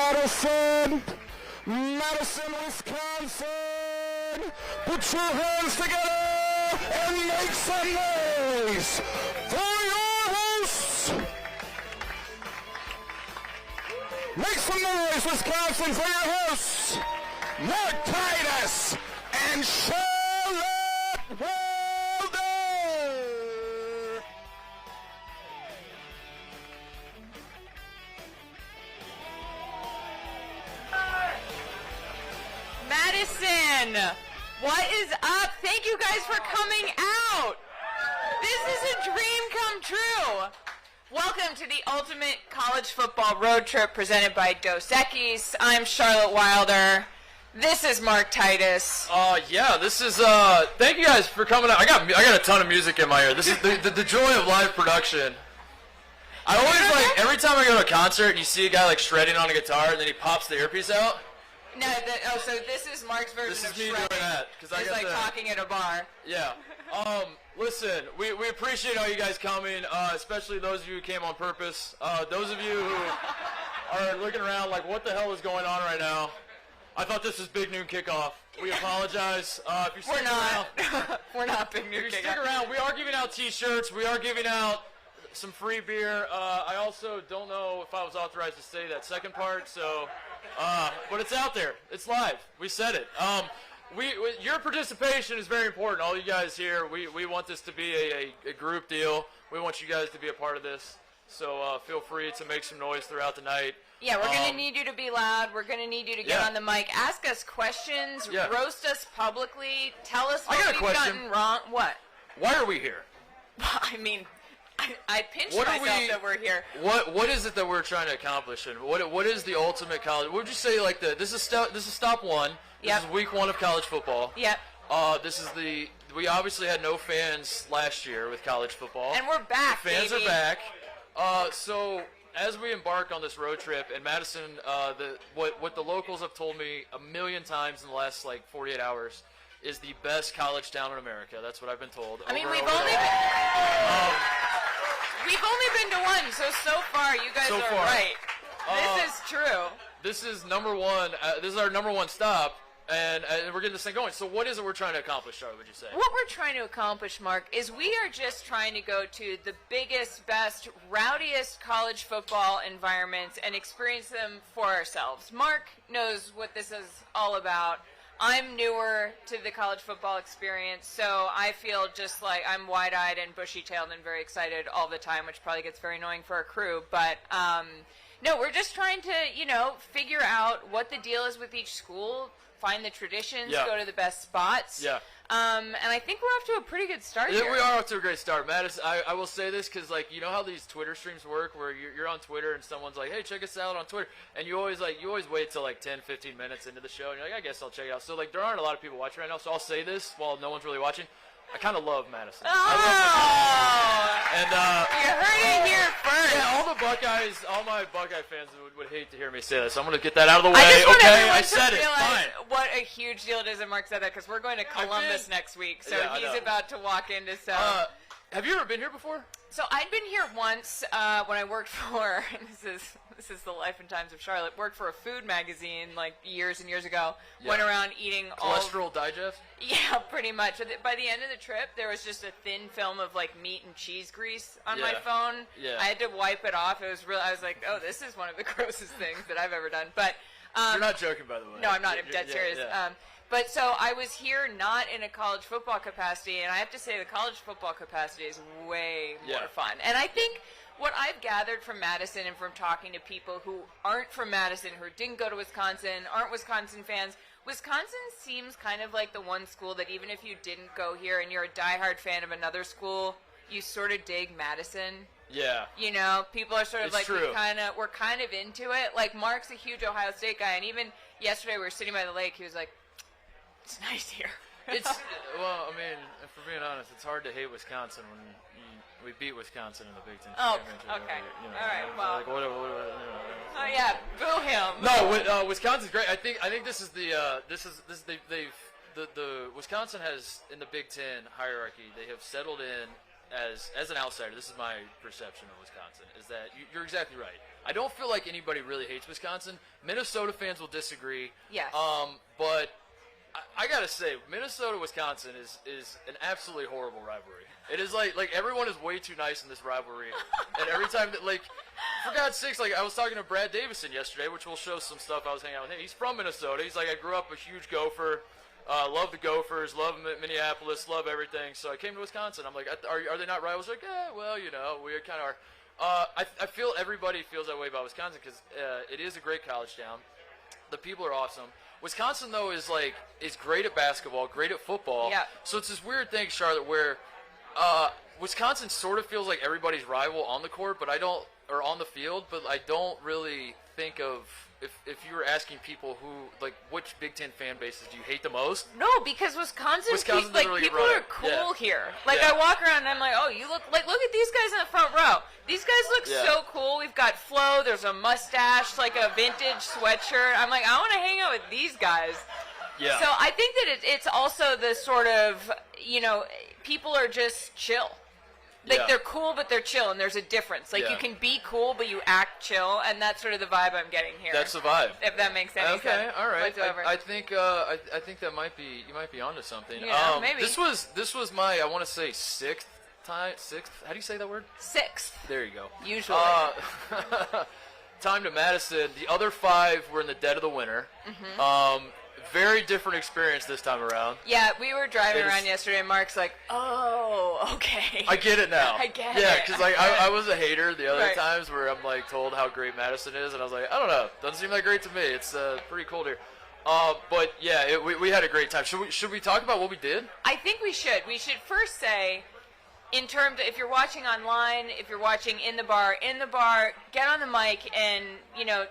Madison, Wisconsin. Put your hands together and make some noise for your hosts. Make some noise, Wisconsin, for your hosts, Mark Titus and Charlotte Wilder. Madison, what is up? Thank you guys for coming out. This is a dream come true. Welcome to the ultimate college football road trip presented by Dos Equis. I'm Charlotte Wilder. This is Mark Titus. Yeah, this is, thank you guys for coming out. I got a ton of music in my ear. This is the joy of live production. I always, like, every time I go to a concert, you see a guy, like, shredding on a guitar, and then he pops the earpiece out. No, so this is Mark's version of This is me shredding. doing that. Cause I it's got like talking at a bar. Yeah. Listen, we appreciate all you guys coming, especially those of you who came on purpose. Those of you who are looking around like, what the hell is going on right now? I thought this was Big Noon Kickoff. We apologize. If you're sticking around, We're not Big Noon if you Kickoff. stick around, we are giving out T-shirts. We are giving out some free beer. I also don't know if I was authorized to say that second part, so, but it's out there. It's live. We said it. Your participation is very important. All you guys here, we want this to be a group deal. We want you guys to be a part of this. So feel free to make some noise throughout the night. Yeah, we're going to need you to be loud. We're going to need you to get on the mic. Ask us questions. Yeah. Roast us publicly. Tell us I what got a we've question. gotten wrong. What? Why are we here? I mean, I pinched What are myself we- that we're here. What is it that we're trying to accomplish, and what is the ultimate college? What would you say? Like this is stop one. This Yep. is week one of college football. Yep. We obviously had no fans last year with college football. And we're back, The fans baby. are back. So as we embark on this road trip, and Madison, what the locals have told me a million times in the last like 48 hours is the best college town in America. That's what I've been told. I mean, over we've and over only and we've only been to one, so far you guys So are far. right. This is true. This is number one. This is our number one stop, and we're getting this thing going. So what is it we're trying to accomplish, Charlotte, would you say? What we're trying to accomplish, Mark, is we are just trying to go to the biggest, best, rowdiest college football environments and experience them for ourselves. Mark knows what this is all about. I'm newer to the college football experience, so I feel just like I'm wide-eyed and bushy-tailed and very excited all the time, which probably gets very annoying for our crew. But, no, we're just trying to, figure out what the deal is with each school, find the traditions, Yeah. go to the best spots. Yeah. And I think we're off to a pretty good start Yeah, here. we are off to a great start, Madison. I will say this because, like, you know how these Twitter streams work, where you're on Twitter and someone's like, "Hey, check us out on Twitter," and you always wait till like 10, 15 minutes into the show, and you're like, "I guess I'll check it out." So like, there aren't a lot of people watching right now, so I'll say this while no one's really watching. I kind of love Madison. Oh! I love Madison. And You heard it here first. yeah, all my Buckeye fans would hate to hear me say this. I'm gonna get that out of the way. I just want okay, everyone I to said it. realize Fine. what a huge deal it is that Mark said that, because we're going to Columbus next week, so Yeah, I he's know. about to walk into so. Have you ever been here before? So I'd been here once when I worked for, and this is the life and times of Charlotte, worked for a food magazine like years and years ago. Yeah. Went around eating all. Cholesterol Digest. Yeah, pretty much. By the end of the trip, there was just a thin film of like meat and cheese grease on my Yeah. phone. Yeah. I had to wipe it off. It was real. I was like, oh, this is one of the grossest things that I've ever done. But You're not joking, by the way. no, I'm not. I'm You're- dead yeah, serious. yeah. But so I was here not in a college football capacity, and I have to say the college football capacity is way more Yeah. fun. And I think what I've gathered from Madison and from talking to people who aren't from Madison, who didn't go to Wisconsin, aren't Wisconsin fans, Wisconsin seems kind of like the one school that even if you didn't go here and you're a diehard fan of another school, you sort of dig Madison. Yeah. You know, people are sort of It's like, true. we're kind of into it. Like, Mark's a huge Ohio State guy, and even yesterday we were sitting by the lake, he was like, it's nice here. It's well, I mean, if we're being honest, it's hard to hate Wisconsin when we beat Wisconsin in the Big Ten Oh, championship. okay. You know, All right, well. like whatever, you know. Oh, yeah, boo him. No, Wisconsin's great. I think this is the Wisconsin has in the Big Ten hierarchy. They have settled in as an outsider, this is my perception of Wisconsin, is that you're exactly right. I don't feel like anybody really hates Wisconsin. Minnesota fans will disagree. Yes. But I gotta say, Minnesota-Wisconsin is an absolutely horrible rivalry. It is like everyone is way too nice in this rivalry, and every time that, like, for God's sakes, like, I was talking to Brad Davison yesterday, which will show some stuff. I was hanging out with him. He's from Minnesota. He's like, I grew up a huge Gopher. Love the Gophers, love Minneapolis, love everything. So I came to Wisconsin. I'm like, are they not rivals? Like, yeah, well, you know, we kind of are. I feel everybody feels that way about Wisconsin because it is a great college town. The people are awesome. Wisconsin, though, is great at basketball, great at football. Yeah. So it's this weird thing, Charlotte, where Wisconsin sort of feels like everybody's rival on the court, or on the field, but I don't really think of. If you were asking people which Big Ten fan bases do you hate the most? No, because Wisconsin's really people right. are cool Yeah. here. Like, Yeah. I walk around and I'm like, oh, you look at these guys in the front row. These guys look Yeah. so cool. We've got Flo. There's a mustache, like a vintage sweatshirt. I'm like, I want to hang out with these guys. Yeah. So I think that it's also the sort of, you know, people are just chill. Like, Yeah. they're cool, but they're chill, and there's a difference. Like, Yeah. you can be cool, but you act chill, and that's sort of the vibe I'm getting here. That's the vibe. If that makes any sense. Okay, all right. Whatsoever. I think that might be you might be onto something. Yeah, maybe. This was my, I want to say, sixth. How do you say that word? Sixth, There you go. usually. Time to Madison. The other 5 were in the dead of the winter. Mm-hmm. Very different experience this time around. Yeah, we were driving It is- around yesterday, and Mark's like, oh, okay. I get it now. I get Yeah, it. because like I was a hater the other Right. times where I'm like told how great Madison is, and I was like, I don't know, doesn't seem that great to me. It's pretty cold here. But yeah, we had a great time. Should we talk about what we did? I think we should. We should first say, in terms of, if you're watching online, if you're watching in the bar, get on the mic and, you know,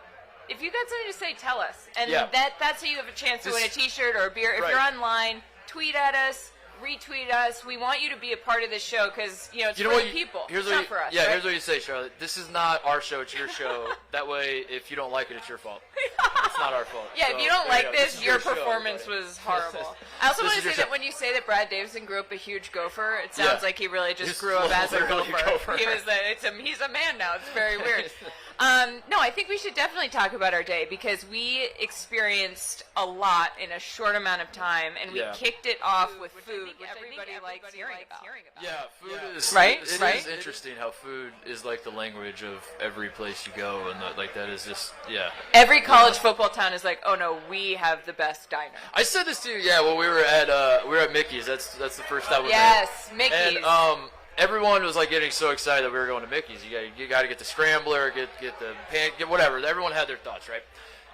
if you got something to say, tell us. And Yeah. that's how you have a chance to win a This- t-shirt or a beer. If Right. you're online, tweet at us, retweet us. We want you to be a part of this show because, you know, it's You know for what? the people. Here's It's what not you, for us, yeah, right? here's what you say, Charlotte. This is not our show. It's your show. That way, if you don't like it, it's your fault. It's not our fault. Yeah, So, if you don't there like go. this, is your show, performance everybody. was horrible. I also This want to is say your that show. when you say that Brad Davison grew up a huge gopher, it Yeah. sounds like he really just He's grew up as a literally a gopher. gopher. He's a man now. It's very weird. No, I think we should definitely talk about our day because we experienced a lot in a short amount of time, and we Yeah. kicked it off with food, which everybody likes hearing about. Yeah, food is Right? It Right? is interesting how food is like the language of every place you go, and that is just Every college football town is like, oh no, we have the best diner. I said this to you, yeah. Well, we were at Mickey's. That's the first time we Yes, met. Mickey's. And everyone was like getting so excited that we were going to Mickey's. You got to get the scrambler, get the get whatever. Everyone had their thoughts, right?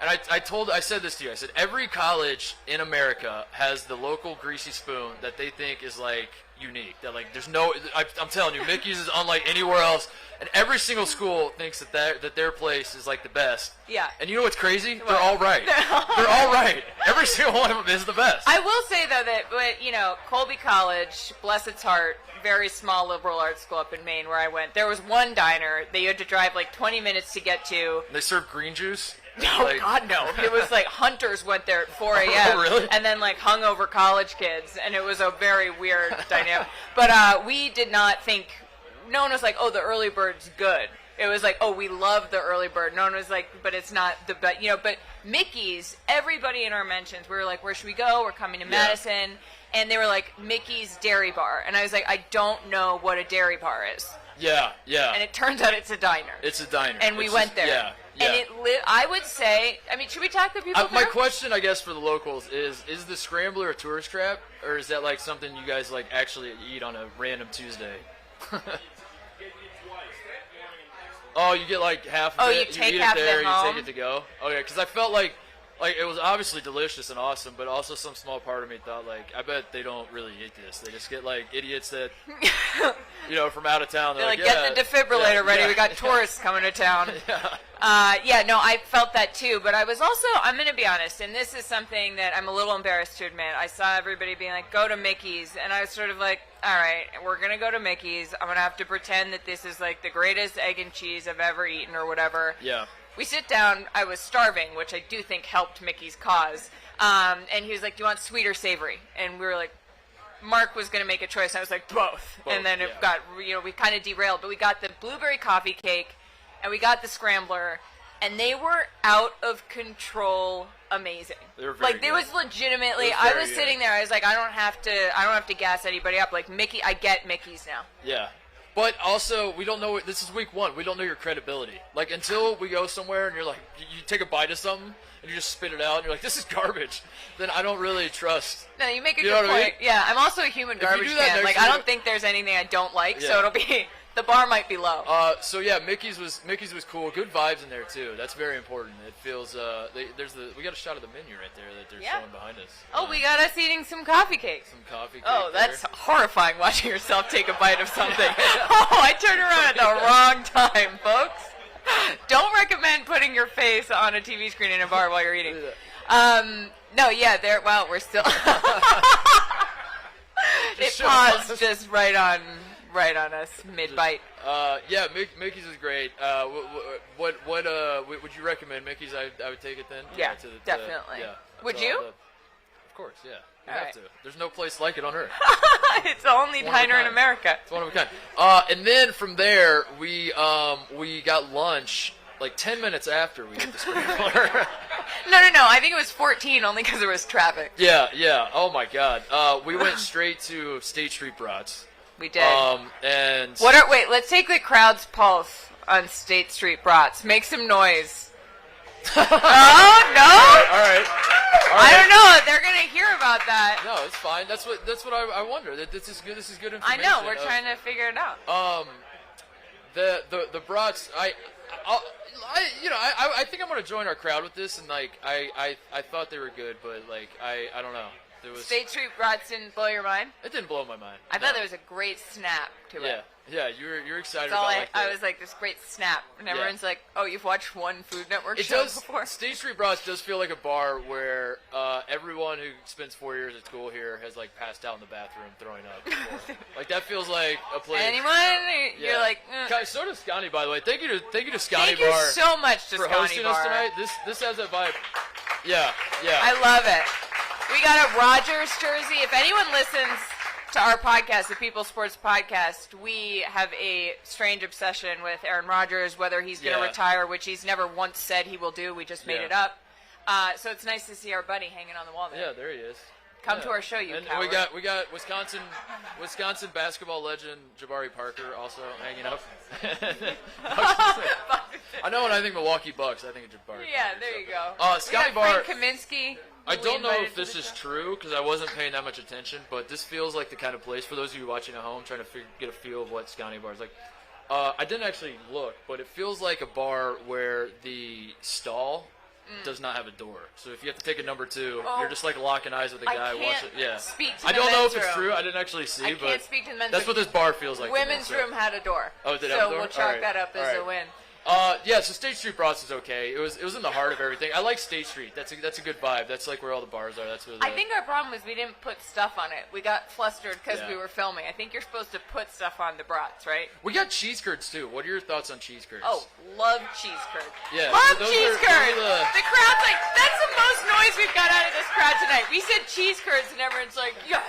And I said this to you. I said every college in America has the local greasy spoon that they think is like unique. That like there's no. I'm telling you, Mickey's is unlike anywhere else. And every single school thinks that their place is like the best. Yeah. And you know what's crazy? They're all right. They're all right. Every single one of them is the best. I will say, though, that, you know, Colby College, bless its heart, very small liberal arts school up in Maine where I went, there was one diner that you had to drive like 20 minutes to get to. They serve green juice? No, Like- God, no. It was like hunters went there at 4 a.m. Oh, really? And then like hungover college kids, and it was a very weird dynamic. But we did not think, no one was like, oh, the early bird's good. It was like, oh, we love the early bird. No one was like, but it's not the best, you know. But Mickey's, everybody in our mentions, we were like, where should we go? We're coming to Madison. And they were like, Mickey's Dairy Bar. And I was like, I don't know what a dairy bar is. Yeah. And it turns out it's a diner. It's a diner. And we It's went just- there. Yeah. And I would say, I mean, should we talk to people My there? question, I guess, for the locals is the scrambler a tourist trap, or is that like something you guys like actually eat on a random Tuesday? Oh, you get like half of Oh, it. you take eat half it of there, it you home? take it to go. Okay, because I felt like it was obviously delicious and awesome, but also some small part of me thought like, I bet they don't really eat this. They just get like idiots that from out of town. They're They're like, get the defibrillator ready. We got tourists coming to town. No, I felt that too. But I was also, I'm going to be honest, and this is something that I'm a little embarrassed to admit. I saw everybody being like, go to Mickey's. And I was sort of like, all right, we're going to go to Mickey's. I'm going to have to pretend that this is like the greatest egg and cheese I've ever eaten or whatever. Yeah. We sit down. I was starving, which I do think helped Mickey's cause. And he was like, do you want sweet or savory? And we were like, Mark was going to make a choice. I was like, both. And then it got, we kind of derailed. But we got the blueberry coffee cake, and we got the scrambler, and they were out of control amazing. They were very good. It was legitimately, I was sitting there, I was like, I don't have to gas anybody up. Like, Mickey, I get Mickey's now. Yeah. But also, we don't know, this is week 1, we don't know your credibility. Like, until we go somewhere and you're like, you take a bite of something, and you just spit it out, and you're like, this is garbage, then I don't really trust. No, you make a good point. I mean? Yeah, I'm also a human garbage can. Like, I don't think there's anything I don't like, so it'll be, the bar might be low. So yeah, Mickey's was cool. Good vibes in there too. That's very important. It feels we got a shot of the menu right there that they're showing behind us. Oh, we got us eating some coffee cake. Some coffee cake. Oh, that's horrifying watching yourself take a bite of something. Oh, I turned around at the wrong time, folks. Don't recommend putting your face on a TV screen in a bar while you're eating. No, yeah, wow, we're still. It paused just right on us mid-bite. Yeah, Mickey's is great. What would you recommend? Mickey's, I would take it then. Yeah, definitely. Would you? Of course, yeah. You have to. There's no place like it on Earth. It's the only diner in America. It's one of a kind. And then from there, we got lunch like 10 minutes after we hit the scrambler. No. I think it was 14 only because there was traffic. Yeah. Oh my God. We went straight to State Street Brats. We did. And wait, let's take the crowd's pulse on State Street Brats. Make some noise. Oh, no? All right. I don't know. They're going to hear about that. No, it's fine. That's what I wonder. This is good. This is good information. I know. We're trying to figure it out. The Brats, I think I'm going to join our crowd with this, and like I thought they were good, but like I don't know. State Street Brats didn't blow your mind? It didn't blow my mind. I thought there was a great snap to it. Yeah, you're excited about it. I was like, this great snap. And everyone's like, oh, you've watched one Food Network show before? State Street Brats does feel like a bar where everyone who spends 4 years at school here has like passed out in the bathroom throwing up before. Like that feels like a place. Anyone? You're like, So does Scotty, by the way. Thank you to Scotty Thank Bar. you so much to for Scotty hosting Bar. us tonight. This has that vibe. Yeah. I love it. We got a Rogers jersey. If anyone listens to our podcast, the People Sports Podcast, we have a strange obsession with Aaron Rodgers, whether he's going to retire, which he's never once said he will do. We just made it up. So it's nice to see our buddy hanging on the wall there. Yeah, there he is. Come to our show, you and coward. we got Wisconsin basketball legend Jabari Parker also hanging up. I know when I think Milwaukee Bucks, I think of Jabari. Yeah, Parker, there you go. Scotty Bar. Frank Kaminsky. I don't know if this is true because I wasn't paying that much attention, but this feels like the kind of place for those of you watching at home trying to get a feel of what Scotty Bar is like. I didn't actually look, but it feels like a bar where the stall does not have a door. So if you have to take a number 2, you're just like locking eyes with the guy. I don't know if it's true. I didn't actually see, but speak to the men's that's what this bar feels like. Women's room had a door. Oh, did it have a door? So we'll chalk that up as a win. So State Street Brats is okay. It was in the heart of everything. I like State Street. That's a good vibe. That's like where all the bars are. That's where I think our problem was we didn't put stuff on it. We got flustered because we were filming. I think you're supposed to put stuff on the brats, right? We got cheese curds too. What are your thoughts on cheese curds? Oh, love cheese curds. Yeah, love cheese curds. The crowd's like, that's the most noise we've got out of this crowd tonight. We said cheese curds and everyone's like, yes.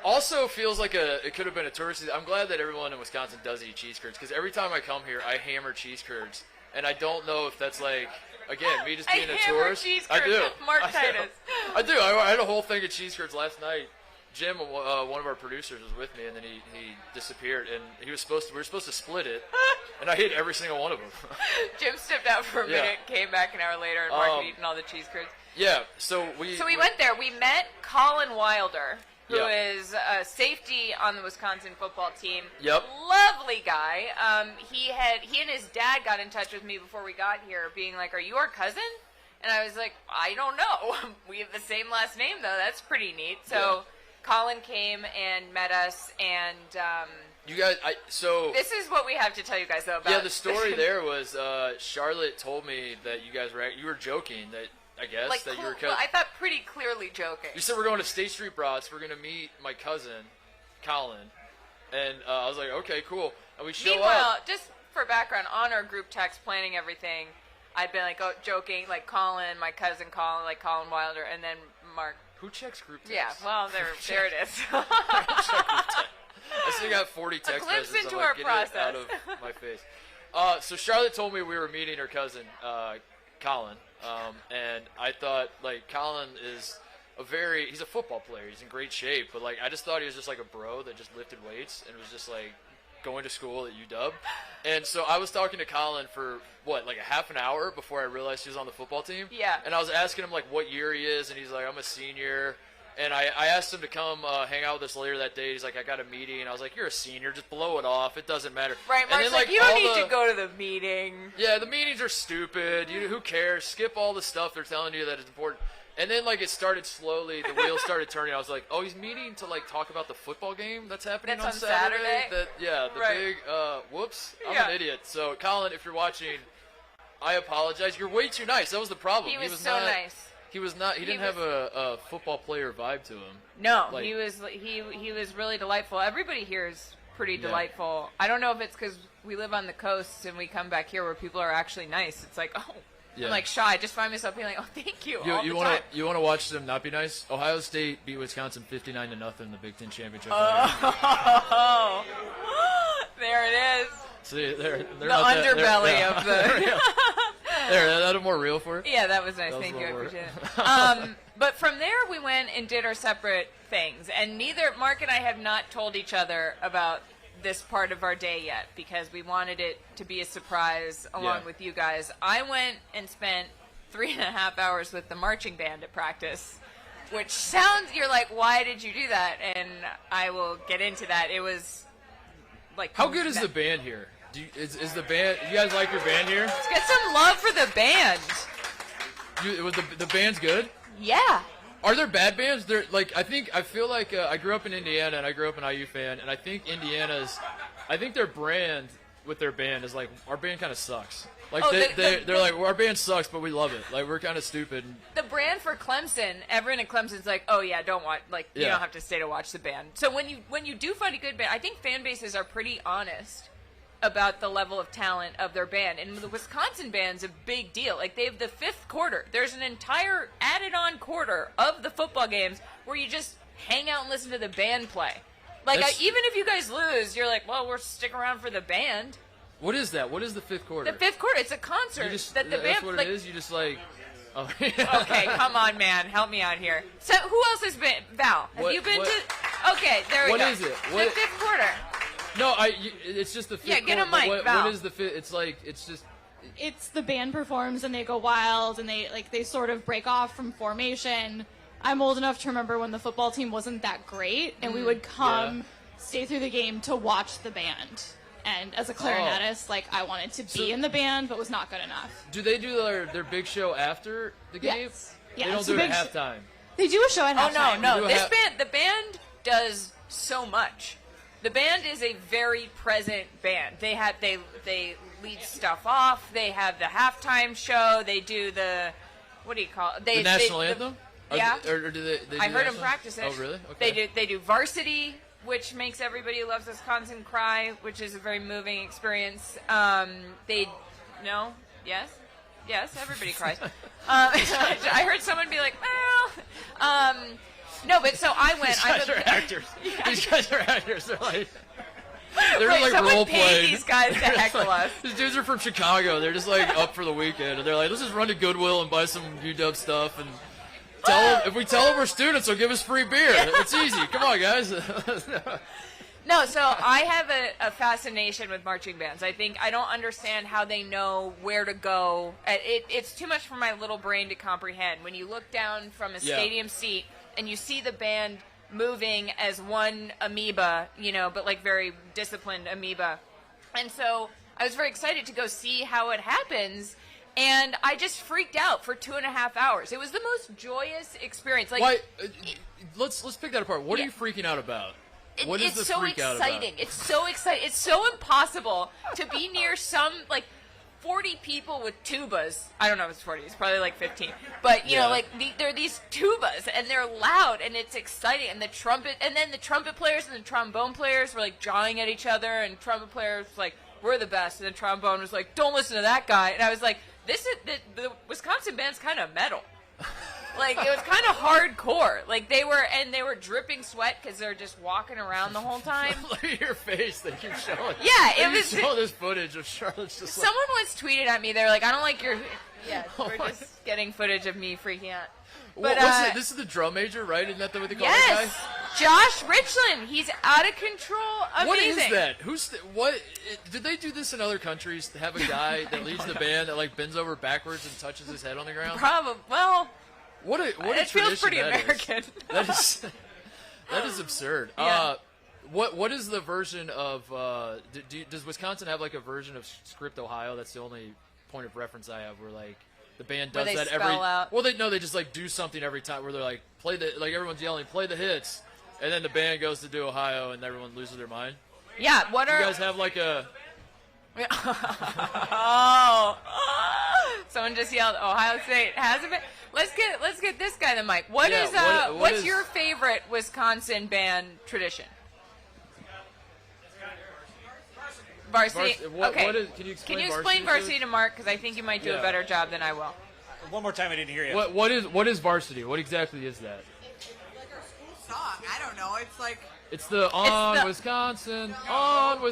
Also feels like it could have been a tourist. I'm glad that everyone in Wisconsin does eat cheese curds because every time I come here, I hammer cheese curds. And I don't know if that's like, again, me just being a tourist. I do. Mark Titus. I do. I had a whole thing of cheese curds last night. Jim, one of our producers, was with me, and then he disappeared. And we were supposed to split it, and I ate every single one of them. Jim stepped out for a minute, came back an hour later, and Mark had eaten all the cheese curds. Yeah, so we went there. We met Colin Wilder, who is a safety on the Wisconsin football team. Yep. Lovely guy. He and his dad got in touch with me before we got here, being like, "Are you our cousin?" And I was like, "I don't know. We have the same last name, though. That's pretty neat." So Colin came and met us, and you guys. This is what we have to tell you guys, though. About the story there was Charlotte told me that you were joking that. I guess that you were. I thought pretty clearly joking. You said we're going to State Street Brats. We're going to meet my cousin, Colin, and I was like, okay, cool. And we show up. Meanwhile, just for background, on our group text planning everything, I'd been like, joking, like Colin, my cousin Colin, like Colin Wilder, and then Mark. Who checks group text? Yeah, well, there it is. I still got 40 text glimpse messages. into I'm like, our get process. it out of my face. So Charlotte told me we were meeting her cousin, Colin, and I thought, like, Colin is he's a football player. He's in great shape, but, like, I just thought he was just, like, a bro that just lifted weights and was just, like, going to school at UW. And so I was talking to Colin for, like a half an hour before I realized he was on the football team? Yeah. And I was asking him, like, what year he is, and he's like, I'm a senior. And I asked him to come hang out with us later that day. He's like, I got a meeting. And I was like, you're a senior. Just blow it off. It doesn't matter. Right, Mark's like, you don't need to go to the meeting. Yeah, the meetings are stupid. Who cares? Skip all the stuff they're telling you that is important. And then, like, it started slowly. The wheels started turning. I was like, oh, he's meeting to, like, talk about the football game that's happening That's on on Saturday? The Right. big, whoops. I'm an idiot. So, Colin, if you're watching, I apologize. You're way too nice. That was the problem. He was so not, nice. He was not. He didn't have a football player vibe to him. No, Like- he was really delightful. Everybody here is pretty delightful. I don't know if it's because we live on the coast and we come back here where people are actually nice. It's like, oh, Yeah. I'm like shy. I just find myself being like, oh, thank you. all the You time. want to watch them not be nice? Ohio State beat Wisconsin 59-0 in the Big Ten championship. Oh, there it is. See, they're The not that- underbelly yeah. of the. There, that more real for it. Yeah, that was nice. That was Thank a you. I little appreciate it. But from there, we went and did our separate things. And neither Mark and I have not told each other about this part of our day yet because we wanted it to be a surprise along with you guys. I went and spent 3.5 hours with the marching band at practice, which sounds, you're like, why did you do that? And I will get into that. It was like. How good is the band here? Is the band? You guys like your band here? Let's get some love for the band. The band's good. Yeah. Are there bad bands? They're like I feel like I grew up in Indiana and I grew up an IU fan, and I think their brand with their band is like our band kind of sucks. Like they're like our band sucks, but we love it. Like we're kind of stupid. The brand for Clemson, everyone at Clemson's like, oh yeah, don't watch. Like you don't have to stay to watch the band. So when you do find a good band, I think fan bases are pretty honest about the level of talent of their band. And the Wisconsin band's a big deal. Like, they have the fifth quarter. There's an entire added-on quarter of the football games where you just hang out and listen to the band play. Like, even if you guys lose, you're like, well, we're sticking around for the band. What is that? What is the fifth quarter? The fifth quarter, it's a concert that the band... That's what it is? You just like... Oh, okay, come on, man. Help me out here. So, who else has been... Val, have you been to... Okay, there we go. What is it? The fifth quarter. No, it's just the fifth. Yeah, get a mic, what is the fifth? It's like It's the band performs and they go wild and they sort of break off from formation. I'm old enough to remember when the football team wasn't that great, and we would stay through the game to watch the band. And as a clarinetist, I wanted to be in the band, but was not good enough. Do they do their big show after the game? Yes. Yeah, they don't do it at halftime. They do a show at halftime. Oh no! The band does so much. The band is a very present band. They lead stuff off. They have the halftime show. They do the what do you call it? The national anthem? Yeah. Or do they do I heard them practice it. Oh really? Okay. They do varsity, which makes everybody who loves Wisconsin cry, which is a very moving experience. Yes, everybody cries. I heard someone be like, well. No, but so I went. These guys are actors. Yeah. These guys are actors. They're like someone role paid playing. These guys to heckle us. These dudes are from Chicago. They're just like up for the weekend, and they're like, let's just run to Goodwill and buy some UW stuff, and if we tell them we're students, they'll give us free beer. It's easy. Come on, guys. No, so I have a fascination with marching bands. I don't understand how they know where to go. It's too much for my little brain to comprehend. When you look down from a stadium seat and you see the band moving as one amoeba, but like very disciplined amoeba. And so I was very excited to go see how it happens. And I just freaked out for 2.5 hours. It was the most joyous experience. Why? Let's pick that apart. What are you freaking out about? What is the freak out about? It's so exciting. It's so impossible to be near some 40 people with tubas. I don't know if it's 40. It's probably like 15. But there are these tubas and they're loud and it's exciting. And the trumpet players and the trombone players were like jawing at each other. And trumpet players like, we're the best. And the trombone was like, don't listen to that guy. And I was like, the Wisconsin band's kind of metal. Like, it was kind of hardcore. Like, they were dripping sweat because they're just walking around the whole time. Look at your face that you're showing. Yeah, it was. Show this footage of Charlotte's just like. Someone once tweeted at me. They were like, "I don't like your." Yeah, Oh we're my just getting footage of me freaking out. What, But this is the drum major, right? Isn't that what they call yes, that Josh Richland. He's out of control. guy? Amazing. What is that? What? Did they do this in other countries? To have a guy that leads the band that like bends over backwards and touches his head on the ground? Probably. Well, What a it feels tradition pretty that is. American. That is absurd. Yeah. What is the version of? Does Wisconsin have like a version of Script Ohio? That's the only point of reference I have where like the band does Where they that spell every. out. Well, they just like do something every time where they're like play the like everyone's yelling play the hits, and then the band goes to do Ohio and everyone loses their mind. Yeah. What You are? guys have like a. Oh. Someone just yelled, "Ohio State has a band." Let's get this guy the mic. Yeah, what what's is- your favorite Wisconsin band tradition? Varsity. Okay. What is, can you explain? Can you explain varsity to Mark? Because I think you might do Yeah. a better job than I will. One more time, I didn't hear you. What is varsity? What exactly is that? Like our school song. I don't know. It's like It's the on the- Wisconsin, win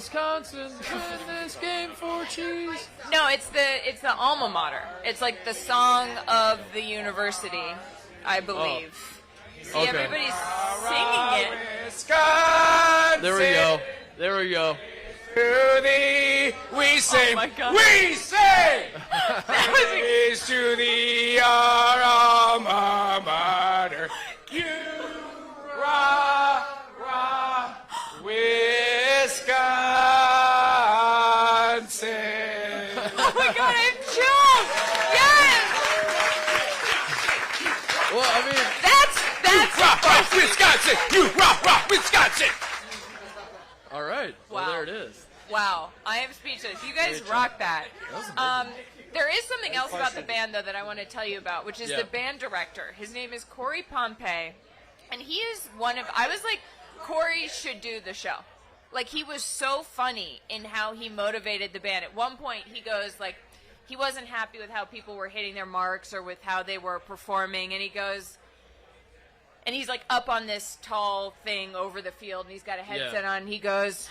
this game for cheese. No, it's the alma mater. It's like the song of the university, I believe. See, Okay. everybody's singing it. Wisconsin, There we go. to thee we say, Oh my God. we say, praise to thee our alma mater. You rah, rah, Wisconsin. Oh my God, I have chills. Yes, Well, I mean, that's Rah, rah, Wisconsin. You rah, rah, Wisconsin. all right. Well, Wow. there it is. wow. I am speechless. You guys rock that. There is something else about the band though that I want to tell you about, which is Yeah. the band director. His name is Corey Pompey, and he is one of. I was like, Corey should do the show. Like, he was so funny in how he motivated the band. At one point, he goes like, he wasn't happy with how people were hitting their marks or with how they were performing, and he goes. And he's like up on this tall thing over the field, and he's got a headset on. He goes,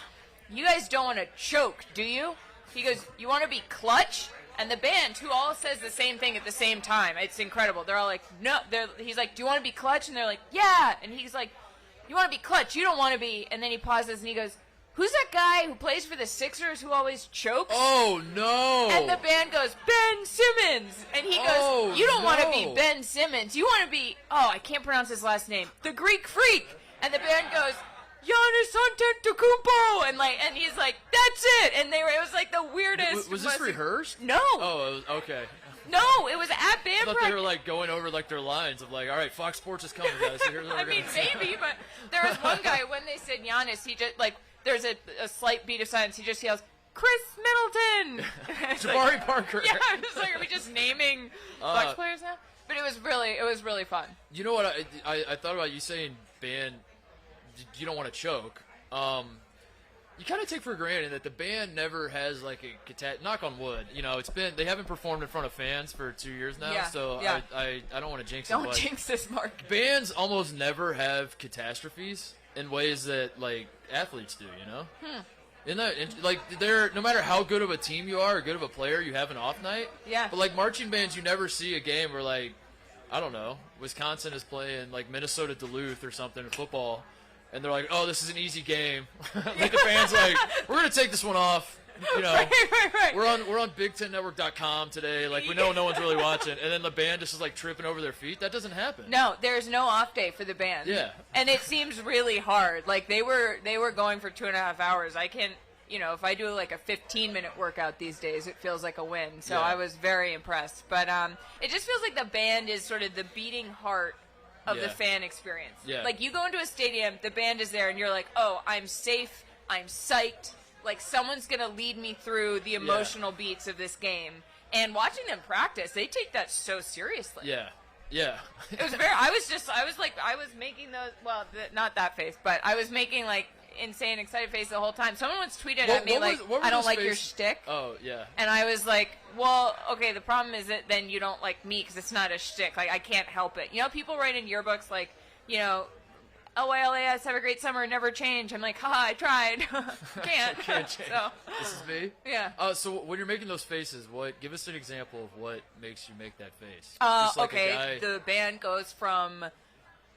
"You guys don't want to choke, do you?" He goes, "You want to be clutch?" And the band, who all says the same thing at the same time, it's incredible. They're all like, "No." He's like, "Do you want to be clutch?" And they're like, "Yeah." And he's like, "You want to be clutch? You don't want to be." And then he pauses and he goes, "Who's that guy who plays for the Sixers who always chokes?" Oh no! And the band goes, "Ben Simmons." And he goes, Oh, "You don't want to be no. Ben Simmons. You want to be, I can't pronounce his last name, the Greek Freak." And the band goes, "Giannis Antetokounmpo." And he's like, "That's it." And it was like the weirdest. Was this most- rehearsed? No. Oh, it was, okay. No, it was at I band thought they practice. were like going over like their lines of like, all right, Fox Sports is coming, guys. So here's what I we're mean, gonna say. maybe, but there was one guy, when they said Giannis, he just, like, there's a slight beat of silence. He just yells, "Chris Middleton!" It's like- Jabari Parker. Yeah, I'm just like, are we just naming Bucks players now? But it was really fun. You know what? I thought about you saying band. You don't want to choke. You kind of take for granted that the band never has like a knock on wood. You know, they haven't performed in front of fans for 2 years now. Yeah, so yeah. I don't want to jinx it. Don't but jinx this, Mark. bands almost never have catastrophes in ways that like athletes do. You know. Isn't that like no matter how good of a team you are or good of a player, you have an off night. Yeah. But like marching bands, you never see a game where like I don't know, Wisconsin is playing like Minnesota Duluth or something in football, and they're like, oh, this is an easy game. Like the band's like, we're gonna take this one off. You know, Right. we're on BigTenNetwork.com today. Like we know no one's really watching, and then the band just is like tripping over their feet. That doesn't happen. No, there's no off day for the band. Yeah. And it seems really hard. Like they were going for 2.5 hours. I can, if I do like a 15-minute workout these days, it feels like a win. So Yeah. I was very impressed. But it just feels like the band is sort of the beating heart of the Yeah. fan experience. Yeah. Like you go into a stadium, the band is there, and you're like, oh, I'm safe, I'm psyched. Like someone's gonna lead me through the emotional beats of this game. And watching them practice, they take that so seriously. Yeah. Yeah. It was I was making those, not that face, but I was making like, insane excited face the whole time. Someone once tweeted What- at me what like, was- what was "I don't his like your face? shtick," Oh yeah. and I was like, "Well, okay. The problem is that then you don't like me because it's not a shtick. Like I can't help it. You know, people write in yearbooks like, you know, LYLAS, have a great summer, never change. I'm like, haha, I tried. Can't. Can't change. So, This is me. yeah. So when you're making those faces, give us an example of what makes you make that face? Just like a Okay, guy- the band goes from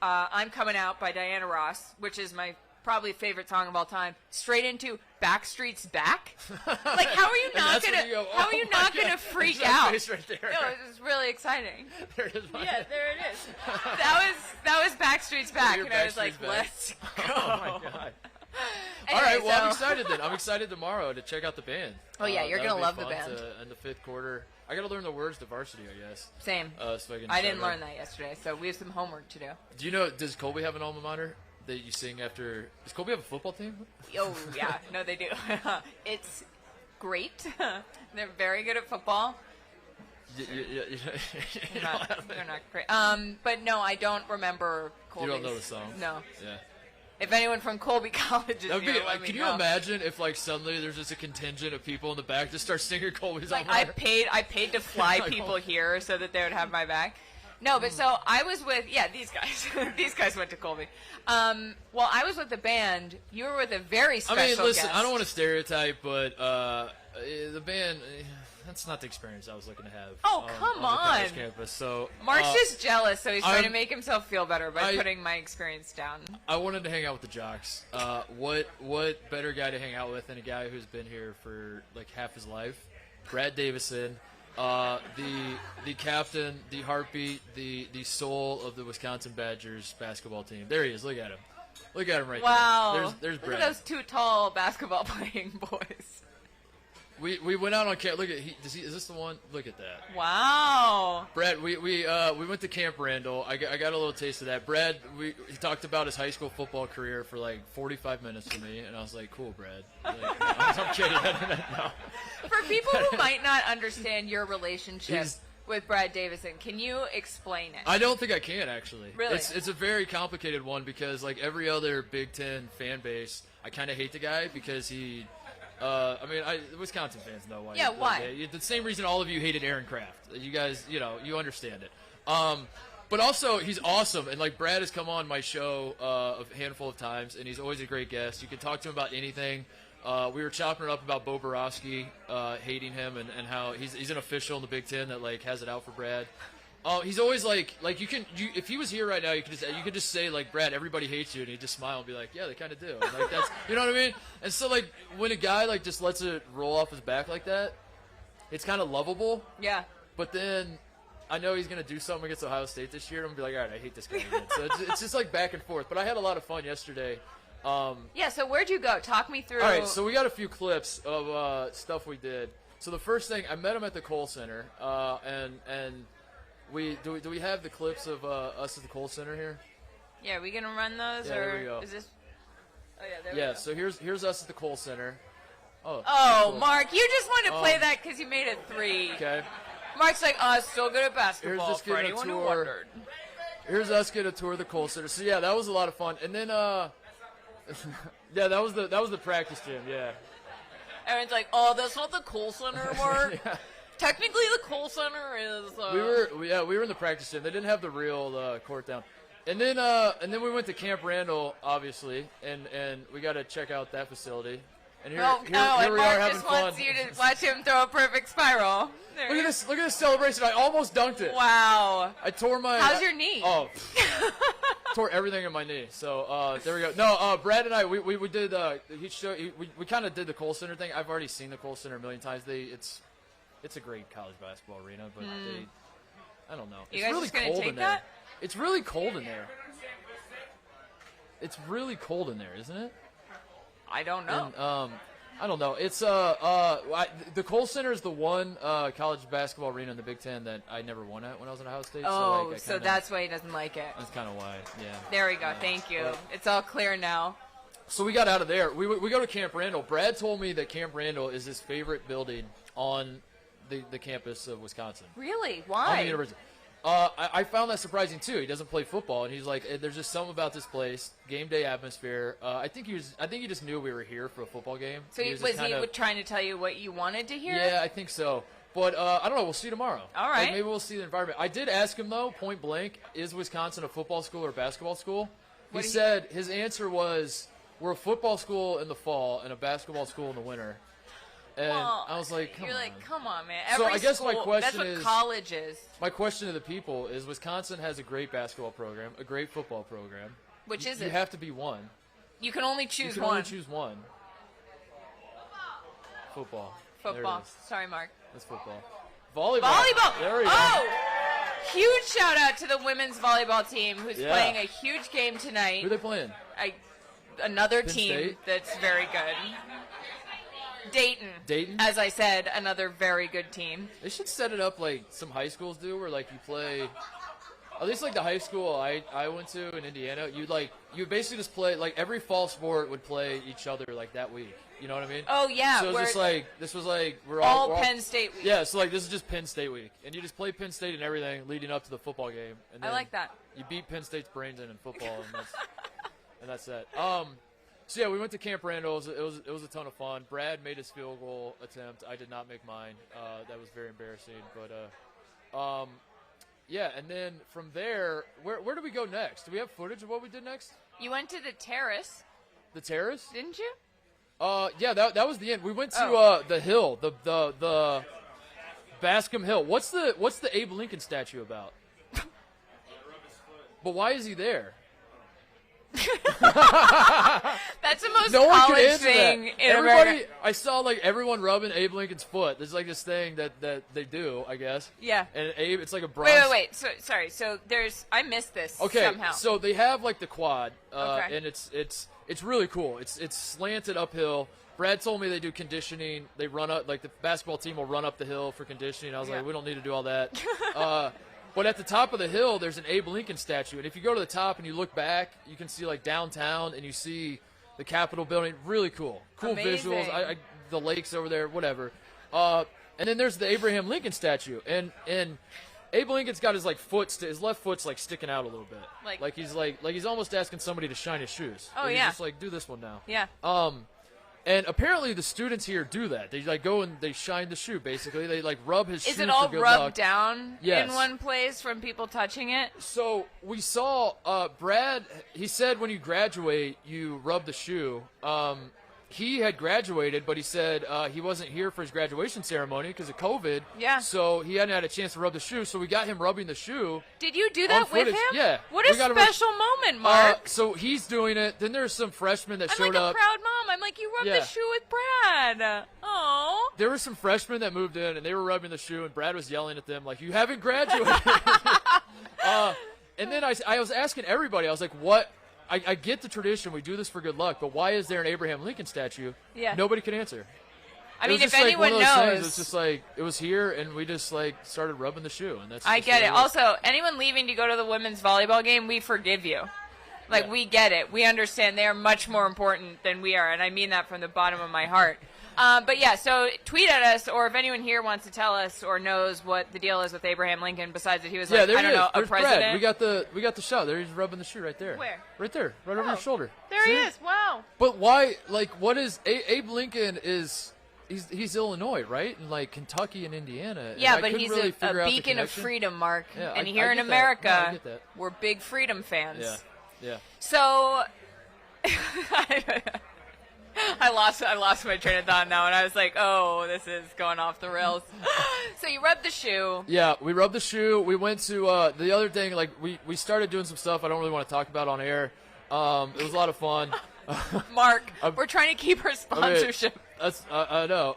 I'm Coming Out by Diana Ross, which is my probably favorite song of all time, straight into Backstreet's Back. Like, how are you And not that's gonna? when you go, how "Oh are you my not God, gonna freak there's that out? face right there. No, it was really exciting. There it is. Yeah, there it is. That was Backstreet's Back, Your and I was like, Backstreet's Back. let's go. Oh my God. Anyway, All right, well, I'm so- excited then. I'm excited tomorrow to check out the band. Oh, yeah, you're that'll gonna be love the fun band. In the fifth quarter, I got to learn the words to Varsity, I guess. Same. So I can didn't try learn that yesterday, so we have some homework to do. Do you know? Does Colby have an alma mater that you sing after? Does Colby have a football team? Oh, yeah. No, they do. It's great. They're very good at football. They're not great. But no, I don't remember Colby's. You don't know the song? No. Yeah. If anyone from Colby College is That'd be, here, let me can you know. imagine if like suddenly there's just a contingent of people in the back just start singing Colby's Like, alma I mater? paid to fly Like, people oh. here so that they would have my back. No, but so I was with, these guys. These guys went to Colby. Well, I was with the band. You were with a very special I mean, listen, guest. I don't want to stereotype, but the band, that's not the experience I was looking to have. Oh, come on the college on. campus. So Mark's just jealous, so he's trying to I'm- make himself feel better by I- putting my experience down. I wanted to hang out with the jocks. What better guy to hang out with than a guy who's been here for like half his life? Brad Davison, the captain, the heartbeat, the soul of the Wisconsin Badgers basketball team. There he is. Look at him. Look at him right Wow. there. There's Look Brad. at those two tall basketball playing boys. We went out on camp. Look at is this the one? Look at that. Wow. Brad, we went to Camp Randall. I got a little taste of that. Brad, he talked about his high school football career for like 45 minutes to me, and I was like, "Cool, Brad." Like, I'm kidding. No. For people who might not understand your relationship He's- with Brad Davison, can you explain it? I don't think I can actually. Really? It's a very complicated one because like every other Big Ten fan base, I kind of hate the guy because he. The Wisconsin fans know why. Yeah, why? The same reason all of you hated Aaron Kraft. You guys, you understand it. But also, he's awesome. And, like, Brad has come on my show a handful of times, and he's always a great guest. You can talk to him about anything. We were chopping it up about Bo Borowski, hating him, and how he's an official in the Big Ten that, like, has it out for Brad. He's always like if he was here right now, you could just say like, Brad, everybody hates you, and he'd just smile and be like, yeah, they kind of do. And, like, that's, you know what I mean? And so like when a guy like just lets it roll off his back like that, it's kind of lovable. Yeah. But then I know he's gonna do something against Ohio State this year. I'm gonna be like, all right, I hate this guy again. So it's just like back and forth. But I had a lot of fun yesterday. Yeah, so where'd you go? Talk me through. All right, so we got a few clips of stuff we did. So the first thing, I met him at the Kohl Center, and do we have the clips of us at the Kohl Center here? Yeah, are we gonna run those, Yeah, or there we go. is this? Oh yeah, there we Yeah, go. so here's us at the Kohl Center. Oh, cool. Mark, you just wanted to play that because you made it 3. Okay. Mark's like, still good at basketball. Here's just For giving a anyone who tour. wondered. Here's us get a tour of the Kohl Center. So yeah, that was a lot of fun. And then yeah, that was the practice gym. Yeah. Everyone's like, that's not the Kohl Center, Mark. Yeah. Technically, the Kohl Center is. We were in the practice gym. They didn't have the real court down. And then we went to Camp Randall, obviously, and we got to check out that facility. And here and we are Mark having just fun. wants you to watch him throw a perfect spiral. There Look you at this! Look at this celebration! I almost dunked it. Wow. I tore my. How's your knee? Oh, tore everything in my knee. So there we go. No, Brad and I we did. We kind of did the Kohl Center thing. I've already seen the Kohl Center a million times. It's a great college basketball arena, but I don't know. You It's guys really just gonna cold take in there. that? It's really cold in there. It's really cold in there, isn't it? I don't know. And, I don't know. It's the Kohl Center is the one college basketball arena in the Big Ten that I never won at when I was at Ohio State. So that's why he doesn't like it. That's kind of why. Yeah. There we go. Thank you. It's all clear now. So we got out of there. We go to Camp Randall. Brad told me that Camp Randall is his favorite building on the campus of Wisconsin. Really? On the Why? university. I found that surprising too. He doesn't play football, and he's like, "There's just something about this place, game day atmosphere." I think he just knew we were here for a football game. So was he trying to tell you what you wanted to hear? Yeah, I think so. But I don't know. We'll see tomorrow. All right. Like, maybe we'll see the environment. I did ask him though, point blank, is Wisconsin a football school or a basketball school? He said his answer was, "We're a football school in the fall and a basketball school in the winter." And I was like, come on. come on, man. So I guess my school, question that's what is, college is. My question to the people is, Wisconsin has a great basketball program, a great football program. Which is it? You have to be one. You can only choose You can one. only choose one. Football. There it Football. is. Sorry, Mark. That's football. Volleyball. Volleyball. There we go. Oh! Huge shout out to the women's volleyball team who's Yeah. playing a huge game tonight. Who are they playing? Another Penn team State? that's very good. Dayton. Dayton? As I said, another very good team. They should set it up like some high schools do, where like you play. At least like the high school I went to in Indiana, you basically just play like every fall sport would play each other like that week. You know what I mean? Oh yeah. So it's just like this was like we're all all Penn State week. Yeah, so like this is just Penn State week, and you just play Penn State and everything leading up to the football game. And then I like that. You beat Penn State's brains in football, and that's that. So yeah, we went to Camp Randall. It was a ton of fun. Brad made his field goal attempt. I did not make mine. That was very embarrassing. But yeah, and then from there, where do we go next? Do we have footage of what we did next? You went to the terrace, The terrace? didn't you? Yeah, that was the end. We went to the hill, the Bascom Hill. What's the Abe Lincoln statue about? But why is he there? That's the most No one can college answer thing that. in Everybody, America. I saw like everyone rubbing Abe Lincoln's foot. There's like this thing that they do, I guess. Yeah. And Abe, it's like a bronze. Wait. So, sorry. So I missed this Okay, somehow. so they have like the quad, Okay. and it's really cool. It's slanted uphill. Brad told me they do conditioning. They run up, like the basketball team will run up the hill for conditioning. I was Yeah. like, we don't need to do all that. But at the top of the hill, there's an Abe Lincoln statue. And if you go to the top and you look back, you can see like downtown and you see the Capitol building. Really cool. Cool Amazing. visuals. The lakes over there, whatever. And then there's the Abraham Lincoln statue. And Abe Lincoln's got his his left foot's like sticking out a little bit. Like he's almost asking somebody to shine his shoes. Oh, Like, he's yeah. just like, do this one now. Yeah. And apparently the students here do that. They like go and they shine the shoe. Basically, they like rub his shoe. Is it all for good rubbed luck. down Yes. in one place from people touching it? So we saw Brad. He said when you graduate, you rub the shoe. He had graduated, but he said he wasn't here for his graduation ceremony because of COVID. Yeah. So he hadn't had a chance to rub the shoe. So we got him rubbing the shoe. Did you do that On with footage. him? Yeah. What a We got him- special moment, Mark. So he's doing it. Then there's some freshmen that I'm showed like a up. proud mom. I'm like, you rubbed Yeah. the shoe with Brad. Oh. There were some freshmen that moved in, and they were rubbing the shoe, and Brad was yelling at them like, "You haven't graduated." And then I was asking everybody. I was like, "What?" I get the tradition. We do this for good luck, but why is there an Abraham Lincoln statue? Yeah. Nobody can answer. I It mean, was if just like one anyone of those knows. things, it's just like it was here, and we just like started rubbing the shoe, and that's. I just get what it. was. Also, anyone leaving to go to the women's volleyball game, we forgive you. Like, Yeah. we get it. We understand they are much more important than we are, and I mean that from the bottom of my heart. But yeah, so tweet at us, or if anyone here wants to tell us or knows what the deal is with Abraham Lincoln, besides that he was Yeah, like, there I he don't is. know, a There's president. Brad. We got the shot. There he's rubbing the shoe right there. Where? Right there, right over Oh. your shoulder. There See? he is. Wow. But why? Like, what is Abe Lincoln is? He's Illinois, right? And like Kentucky and Indiana. And Yeah, I but couldn't he's really a figure out the beacon of connection. freedom, Mark. Yeah, and I here in get that. America, No, I get that. we're big freedom fans. Yeah, yeah. So I lost my train of thought now, and I was like, oh, this is going off the rails. So you rubbed the shoe. Yeah, we rubbed the shoe. We went to the other thing. Like we started doing some stuff I don't really want to talk about on air. It was a lot of fun. Mark, we're trying to keep our sponsorship. I know.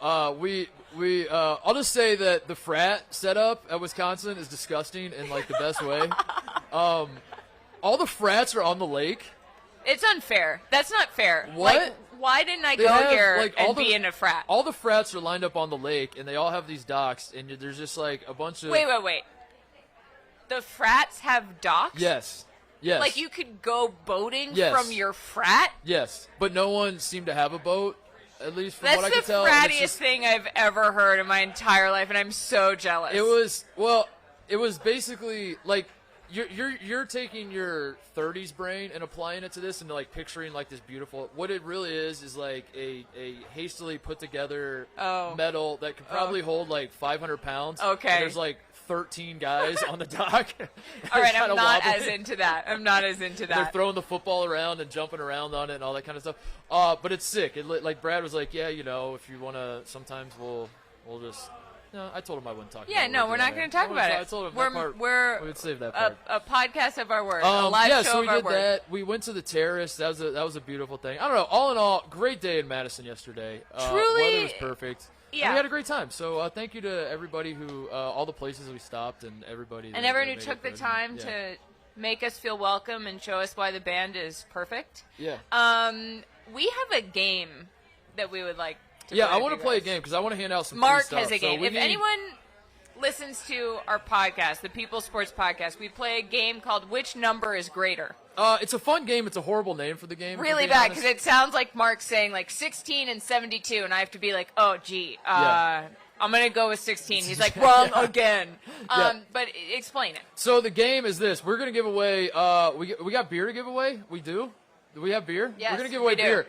I'll just say that the frat setup at Wisconsin is disgusting in like the best way. All the frats are on the lake. It's unfair. That's not fair. What? Like, why didn't I They go have, here like, and be in a frat? All the frats are lined up on the lake, and they all have these docks, and there's just like a bunch of. Wait. The frats have docks? Yes. Yes. Like, you could go boating Yes. from your frat? Yes, but no one seemed to have a boat, at least from That's what I the could tell. and it's frattiest just- thing I've ever heard in my entire life, and I'm so jealous. It was, well, it was basically like you're taking your 30s brain and applying it to this and like picturing like this beautiful. What it really is like a hastily put together medal that could probably hold like 500 pounds. Okay. And there's like 13 guys on the dock. All right, I'm not as into that. They're throwing the football around and jumping around on it and all that kind of stuff. But it's sick. Like Brad was like, yeah, if you want to, sometimes we'll just. No, I told him I wouldn't talk about it. Yeah, no, we're not going to talk about it. I told him that part, we would save that part. A podcast of our word, a live show so of our word. we did that. We went to the terrace. That was a beautiful thing. I don't know. All in all, great day in Madison yesterday. Truly. Weather was perfect. Yeah. And we had a great time. So thank you to everybody who, all the places we stopped and everybody. And everyone who took the time to make us feel welcome and show us why the band is perfect. Yeah. We have a game that we would like to Yeah, play I with want you to play a guys. game because I want to hand out some Mark free stuff. has a game. So If anyone listens to our podcast, the People Sports Podcast, we play a game called Which Number is Greater? It's a fun game. It's a horrible name for the game. Really bad, because it sounds like Mark saying like 16 and 72, and I have to be like, oh, gee, I'm going to go with 16. He's like, wrong again. But explain it. So the game is this. We're going to give away, we got beer to give away? We do? Do we have beer? Yes, we're going to give away we do. beer.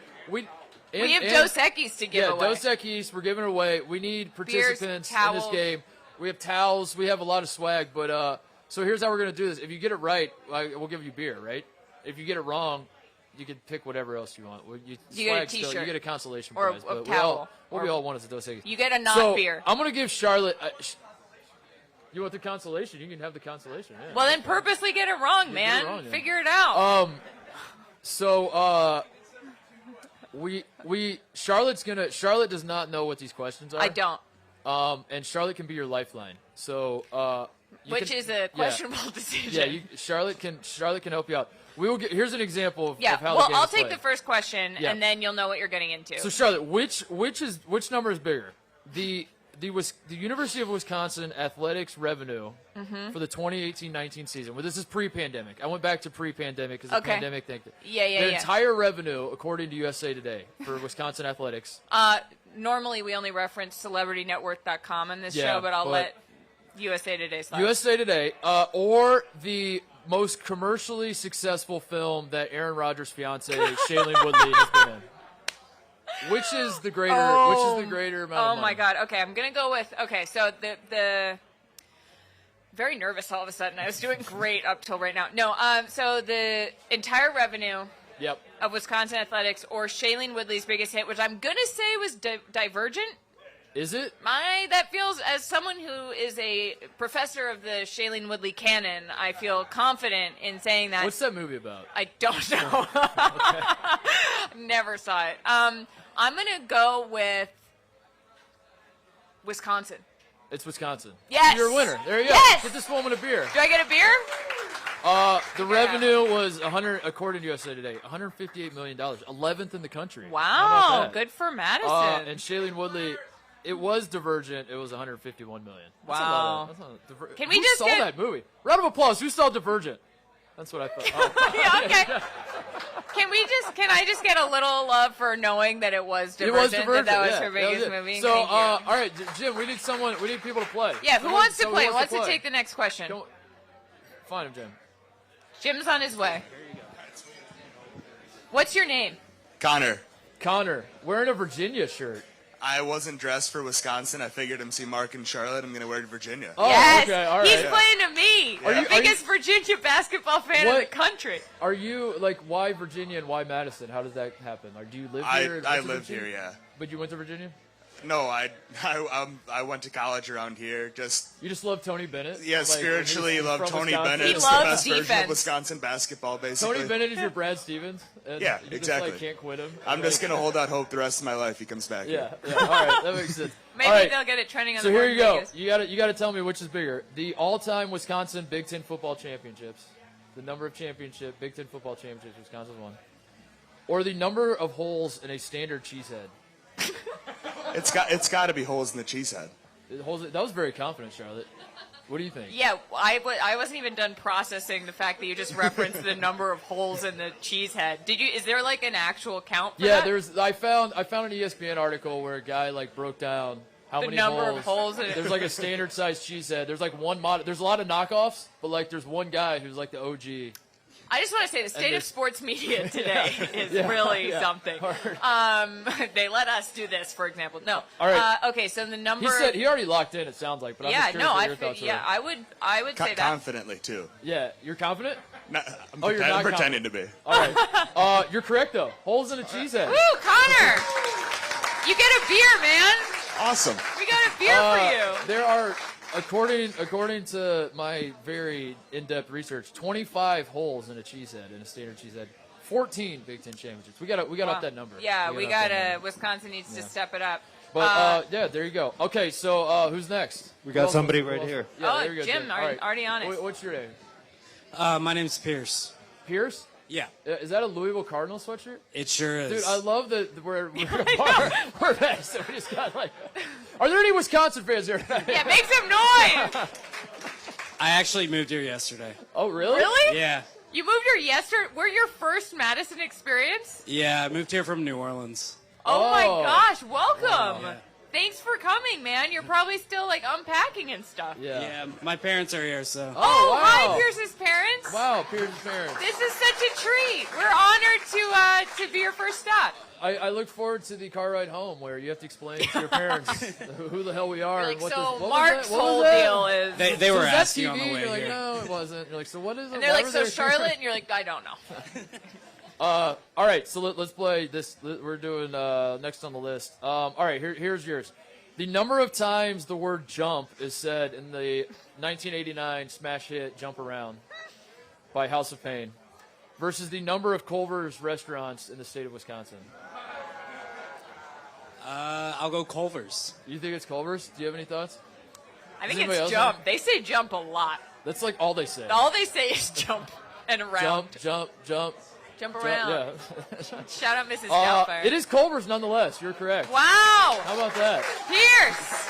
We have Dos Equis to give away. Yeah, Dos Equis. We're giving it away. We need participants Beers, in this game. We have towels. We have a lot of swag. But so here's how we're going to do this. If you get it right, we'll give you beer, right? If you get it wrong, you can pick whatever else you want. You get a T-shirt. You get a consolation or prize. a But towel. we all want is a Dos Equis. You get a non-beer. So I'm going to give Charlotte. You want the consolation? You can have the consolation. Yeah. Well, then purposely get it wrong, man. Get it wrong, yeah. Figure it out. So Charlotte does not know what these questions are. I don't. And Charlotte can be your lifeline. So Which is a questionable decision. Yeah, Charlotte can help you out. Here's an example of how the well, game I'll is take played. the first question, and then you'll know what you're getting into. So Charlotte, which number is bigger? The University of Wisconsin athletics revenue for the 2018-19 season. Well, this is pre-pandemic. I went back to pre-pandemic because the pandemic thing. The entire revenue, according to USA Today, for Wisconsin athletics. Normally, we only reference CelebrityNetwork.com in this show, but I'll let USA Today slide. USA Today, or the most commercially successful film that Aaron Rodgers' fiance Shailene Woodley has been in. Which is the greater amount of money? Oh my God. Okay, I'm gonna go with. Okay, so the very nervous all of a sudden. I was doing great up till right now. No, so the entire revenue. Yep. Of Wisconsin athletics, or Shailene Woodley's biggest hit, which I'm gonna say was Divergent. Is it? That feels, as someone who is a professor of the Shailene Woodley canon, I feel confident in saying that. What's that movie about? I don't know. Never saw it. I'm gonna go with Wisconsin. It's Wisconsin. Yes. You're a winner. There you go. Yes. Get this woman a beer. Do I get a beer? The revenue was according to USA Today, $158 million, 11th in the country. Wow, good for Madison. And Shailene Woodley, it was Divergent. It was $151 million. Wow. Can we Who just saw get that movie? Round of applause. Who saw Divergent? That's what I thought. Oh. Yeah, okay. Can I just get a little love for knowing that it was Divergent? That was her biggest movie. So, Thank you. all right, Jim, we need people to play. Yeah, who wants to play? Who wants to take the next question? Find him, Jim. Jim's on his way. What's your name? Connor. Wearing a Virginia shirt. I wasn't dressed for Wisconsin. I figured MC Mark and Charlotte. I'm going to wear Virginia. Oh, yes. Okay, all right. He's playing to me. The biggest Virginia basketball fan in the country. Are you, why Virginia and why Madison? How does that happen? Do you live here? I live here, yeah. But you went to Virginia? No, I went to college around here. You just love Tony Bennett? Yeah, spiritually love Tony Bennett. He It's loves the best version defense. of Wisconsin basketball, basically. Tony Bennett is your Brad Stevens? And Yeah, you exactly. Just, can't quit him? I'm just going to hold out hope the rest of my life he comes back Yeah, here. all right, that makes sense. Maybe they'll get it trending on the board. So here you in go. Vegas. You got to tell me which is bigger. The all-time Wisconsin Big Ten football championships, the number of Big Ten football championships Wisconsin won, or the number of holes in a standard cheesehead. It's got to be holes in the cheesehead. That was very confident, Charlotte. What do you think? Yeah, I wasn't even done processing the fact that you just referenced the number of holes in the cheese head. Is there an actual count for that? I found an ESPN article where a guy broke down how The many number holes. of holes in it. There's like a standard size cheesehead. There's like one mod. There's a lot of knockoffs, but like there's one guy who's like the OG. I just want to say the state of sports media today is really something. They let us do this, for example. No. All right. Okay, so the number. He said he already locked in. It sounds like, but I'm just curious what your thoughts are. I would say that. Confidently too. Yeah, you're confident? No, you're I'm not pretending to be. All right. You're correct though. Holes in a cheesehead. Woo, Connor! You get a beer, man. Awesome. We got a beer for you. There are, according to my very in-depth research, 25 holes in a cheesehead, in a standard cheesehead. 14 Big Ten championships. We got up that number. Yeah, we got to. Wisconsin needs to step it up. But yeah, there you go. Okay, so who's next? We got somebody right here. Yeah, there you go, Jim, All right. already on it. What's your name? My name's Pierce. Pierce? Yeah, Is that a Louisville Cardinals sweatshirt? it sure is. Dude, I love that we're back, so we just got like. Are there any Wisconsin fans here tonight? Yeah, make some noise. I actually moved here yesterday. Oh, really? Really? Yeah. You moved here yesterday. We're your first Madison experience? Yeah, I moved here from New Orleans. Oh my Oh. gosh, welcome. Yeah. Thanks for coming, man. You're probably still like unpacking and stuff. Yeah. My parents are here, so. Oh, wow. hi, Pierce's parents. Wow, Pierce's parents. This is such a treat. We're honored to be your first stop. I look forward to the car ride home where you have to explain to your parents who the hell we are Like, and what so this, what Mark's was that? What was whole that? deal is. They So were is that asking TV? on the way You're like, here. no, it wasn't. You're like, so what is it? And they're Why like, were so they- Charlotte? And you're like, I don't know. All right, so let's play this. We're doing next on the list. All right, here's yours. The number of times the word jump is said in the 1989 smash hit Jump Around by House of Pain versus the number of Culver's restaurants in the state of Wisconsin. I'll go Culver's. You think it's Culver's? Do you have any thoughts? I think anybody else it's jump. They say jump a lot. That's like all they say. All they say is jump and around. Jump. Jump Jump, around. yeah. Shout out Mrs. Doubtfire. It is Culver's nonetheless. You're correct. Wow. How about that? Pierce.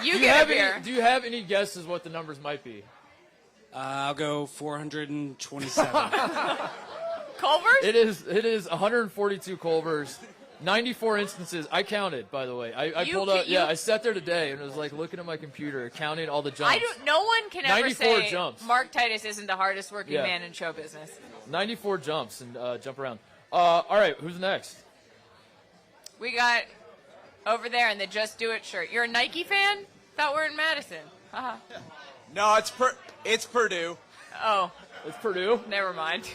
You get a beer. Do you have any guesses what the numbers might be? I'll go 427. Culver's? It is 142 Culver's. 94 instances. I counted, by the way. I You pulled ca- up. you- Yeah, I sat there today and was like looking at my computer, counting all the jumps. No one can ever 94 say jumps. Mark Titus isn't the hardest working Yeah. man in show business. 94 jumps and jump around. All right, who's next? We got over there in the Just Do It shirt. You're a Nike fan? Thought we're in Madison. Haha. No, it's Purdue. Oh, It's Purdue. never mind.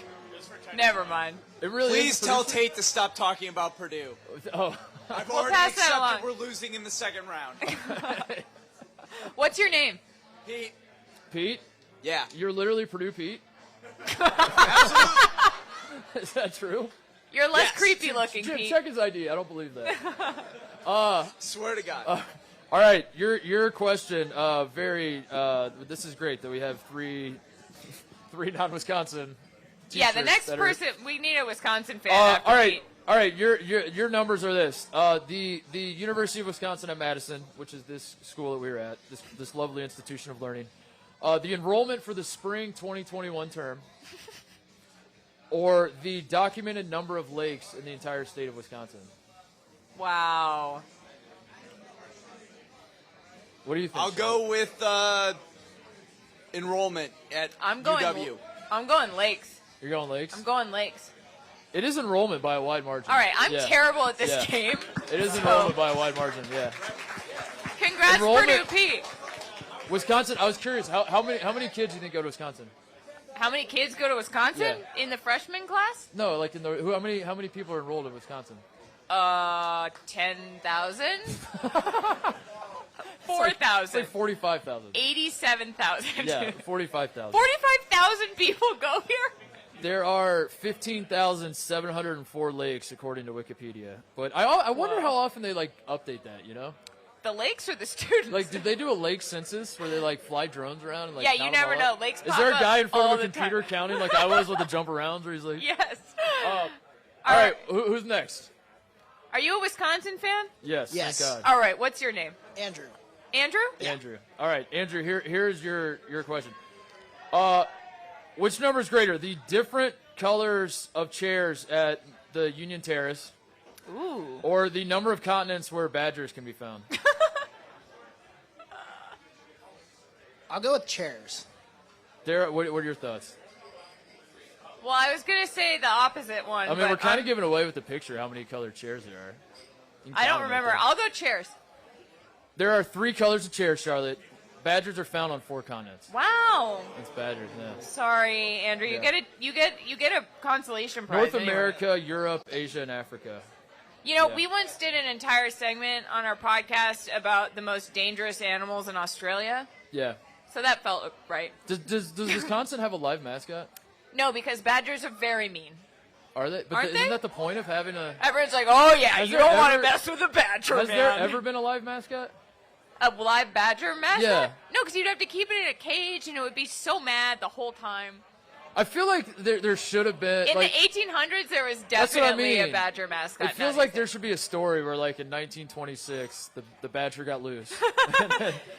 Never mind. It really Please is tell Purdue. Tate to stop talking about Purdue. Oh, I've We'll already pass that accepted along. we're losing in the second round. What's your name? Pete. Pete, Yeah. you're literally Purdue Pete. Is that true? You're less Yes. creepy looking, Jim, Pete. check his ID. I don't believe that. Swear to God. All right, your question. This is great that we have three non-Wisconsin. Yeah, the t-shirts next that are- person, we need a Wisconsin fan after all right, Pete. all right. Your numbers are this. The University of Wisconsin at Madison, which is this school that we were at, this lovely institution of learning. The enrollment for the spring 2021 term, or the documented number of lakes in the entire state of Wisconsin. Wow. What do you think? I'll go with enrollment at I'm going lakes. You're going lakes. I'm going lakes. It is enrollment by a wide margin. All right, I'm Yeah. terrible at this Yeah. game. It is enrollment by a wide margin. Yeah. Congrats, Enrollment- Purdue Pete. Wisconsin. I was curious. How many kids do you think go to Wisconsin? How many kids go to Wisconsin Yeah. in the freshman class? No, like how many people are enrolled in Wisconsin? 10,000? It's 4,000. like 45,000. 87,000. Yeah, 45,000. 45,000 people go here? There are 15,704 lakes according to Wikipedia. But I wonder how often they like update that. You know, The lakes or the students? like did they do a lake census where they like fly drones around and like? Yeah, count you them never all know. up? Lakes Is pop there a up guy in front all of a the computer time. counting like I was with the jump arounds where he's like? Yes. All right, who's next? Are you a Wisconsin fan? Yes. Yes. Thank God. All right, what's your name? Andrew. Andrew? Andrew. All right, Andrew. Here's your question. Which number is greater, the different colors of chairs at the Union Terrace, Ooh. Or the number of continents where badgers can be found. I'll go with chairs. Dara, what are your thoughts? Well, I was going to say the opposite one. I mean, but we're kind of giving away with the picture how many colored chairs there are. You can I count don't them remember. right there. I'll go chairs. There are 3 colors of chairs, Charlotte. Badgers are found on 4 continents. Wow. That's badgers, yeah. Sorry, Andrew. Yeah. You get a consolation prize. North anyway. America, Europe, Asia, and Africa. You know, Yeah. we once did an entire segment on our podcast about the most dangerous animals in Australia. Yeah. So that felt right. Does Wisconsin have a live mascot? No, because badgers are very mean. Are they? But Aren't isn't they? that the point of having a... Everyone's like, oh, yeah, Has you there don't want to ever- mess with a badger, Has man. there ever been a live mascot? A live badger mascot? Yeah. No, because you'd have to keep it in a cage, and it would be so mad the whole time. I feel like there should have been... In like, the 1800s, there was That's what I definitely a mean. badger mascot. It feels Not like these there days. should be a story where, like, in 1926, the badger got loose.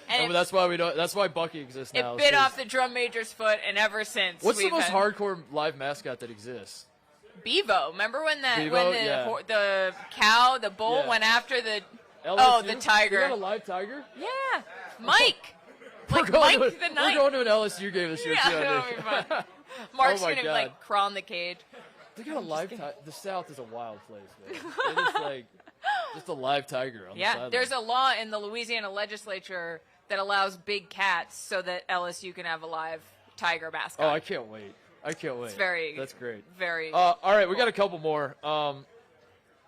And That's why we don't. That's why Bucky exists it now. bit 'cause- off the drum major's foot, and ever since. What's the we've most had hardcore live mascot that exists? Bevo. Remember when Bevo, the yeah. the cow, the bull Yeah. went after the LSU? the tiger? You got a live tiger? Yeah, Mike. Like We're Mike going the to, Knight. We're going to an LSU game this year Yeah, too. I that'll think. be fun. Mark's Oh my gonna God. like crawl in the cage. They got a live tiger. The South is a wild place, man. It is like just a live tiger on the Yeah, sideline. there's a law in the Louisiana legislature that allows big cats so that LSU can have a live tiger mascot. Oh, I can't wait. I can't wait. It's very. That's great. Very. All right, we got a couple more.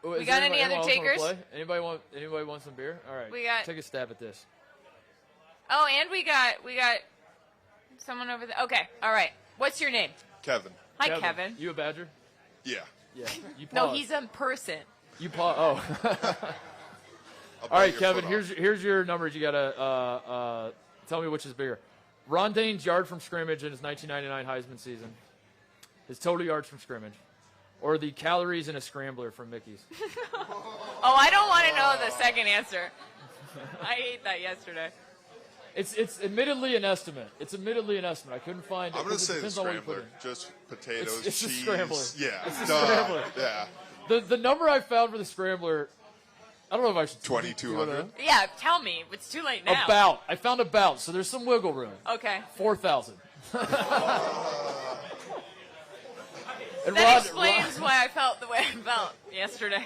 We got any other takers? Anybody want some beer? All right. We got- Take a stab at this. Oh, and we got someone over there. Okay, all right. What's your name? Kevin. Hi, Kevin. You a badger? Yeah. Yeah. You No, pause. he's a person. You pause. Oh. I'll All right, your Kevin. foot off. Here's your numbers. You gotta tell me which is bigger. Rondain's yard from scrimmage in his 1999 Heisman season. His total yards from scrimmage, or the calories in a scrambler from Mickey's. Oh, I don't want to know the second answer. I ate that yesterday. It's admittedly an estimate. I couldn't find it. I'm going to because it say the depends on what you put scrambler. in. Just potatoes, It's a cheese. scrambler. Yeah. It's a duh. scrambler. Yeah. The number I found for the scrambler, I don't know if I should. 2,200. Yeah, tell me. It's too late now. I found about. So there's some wiggle room. Okay. 4,000. And That explains why I felt the way I felt yesterday.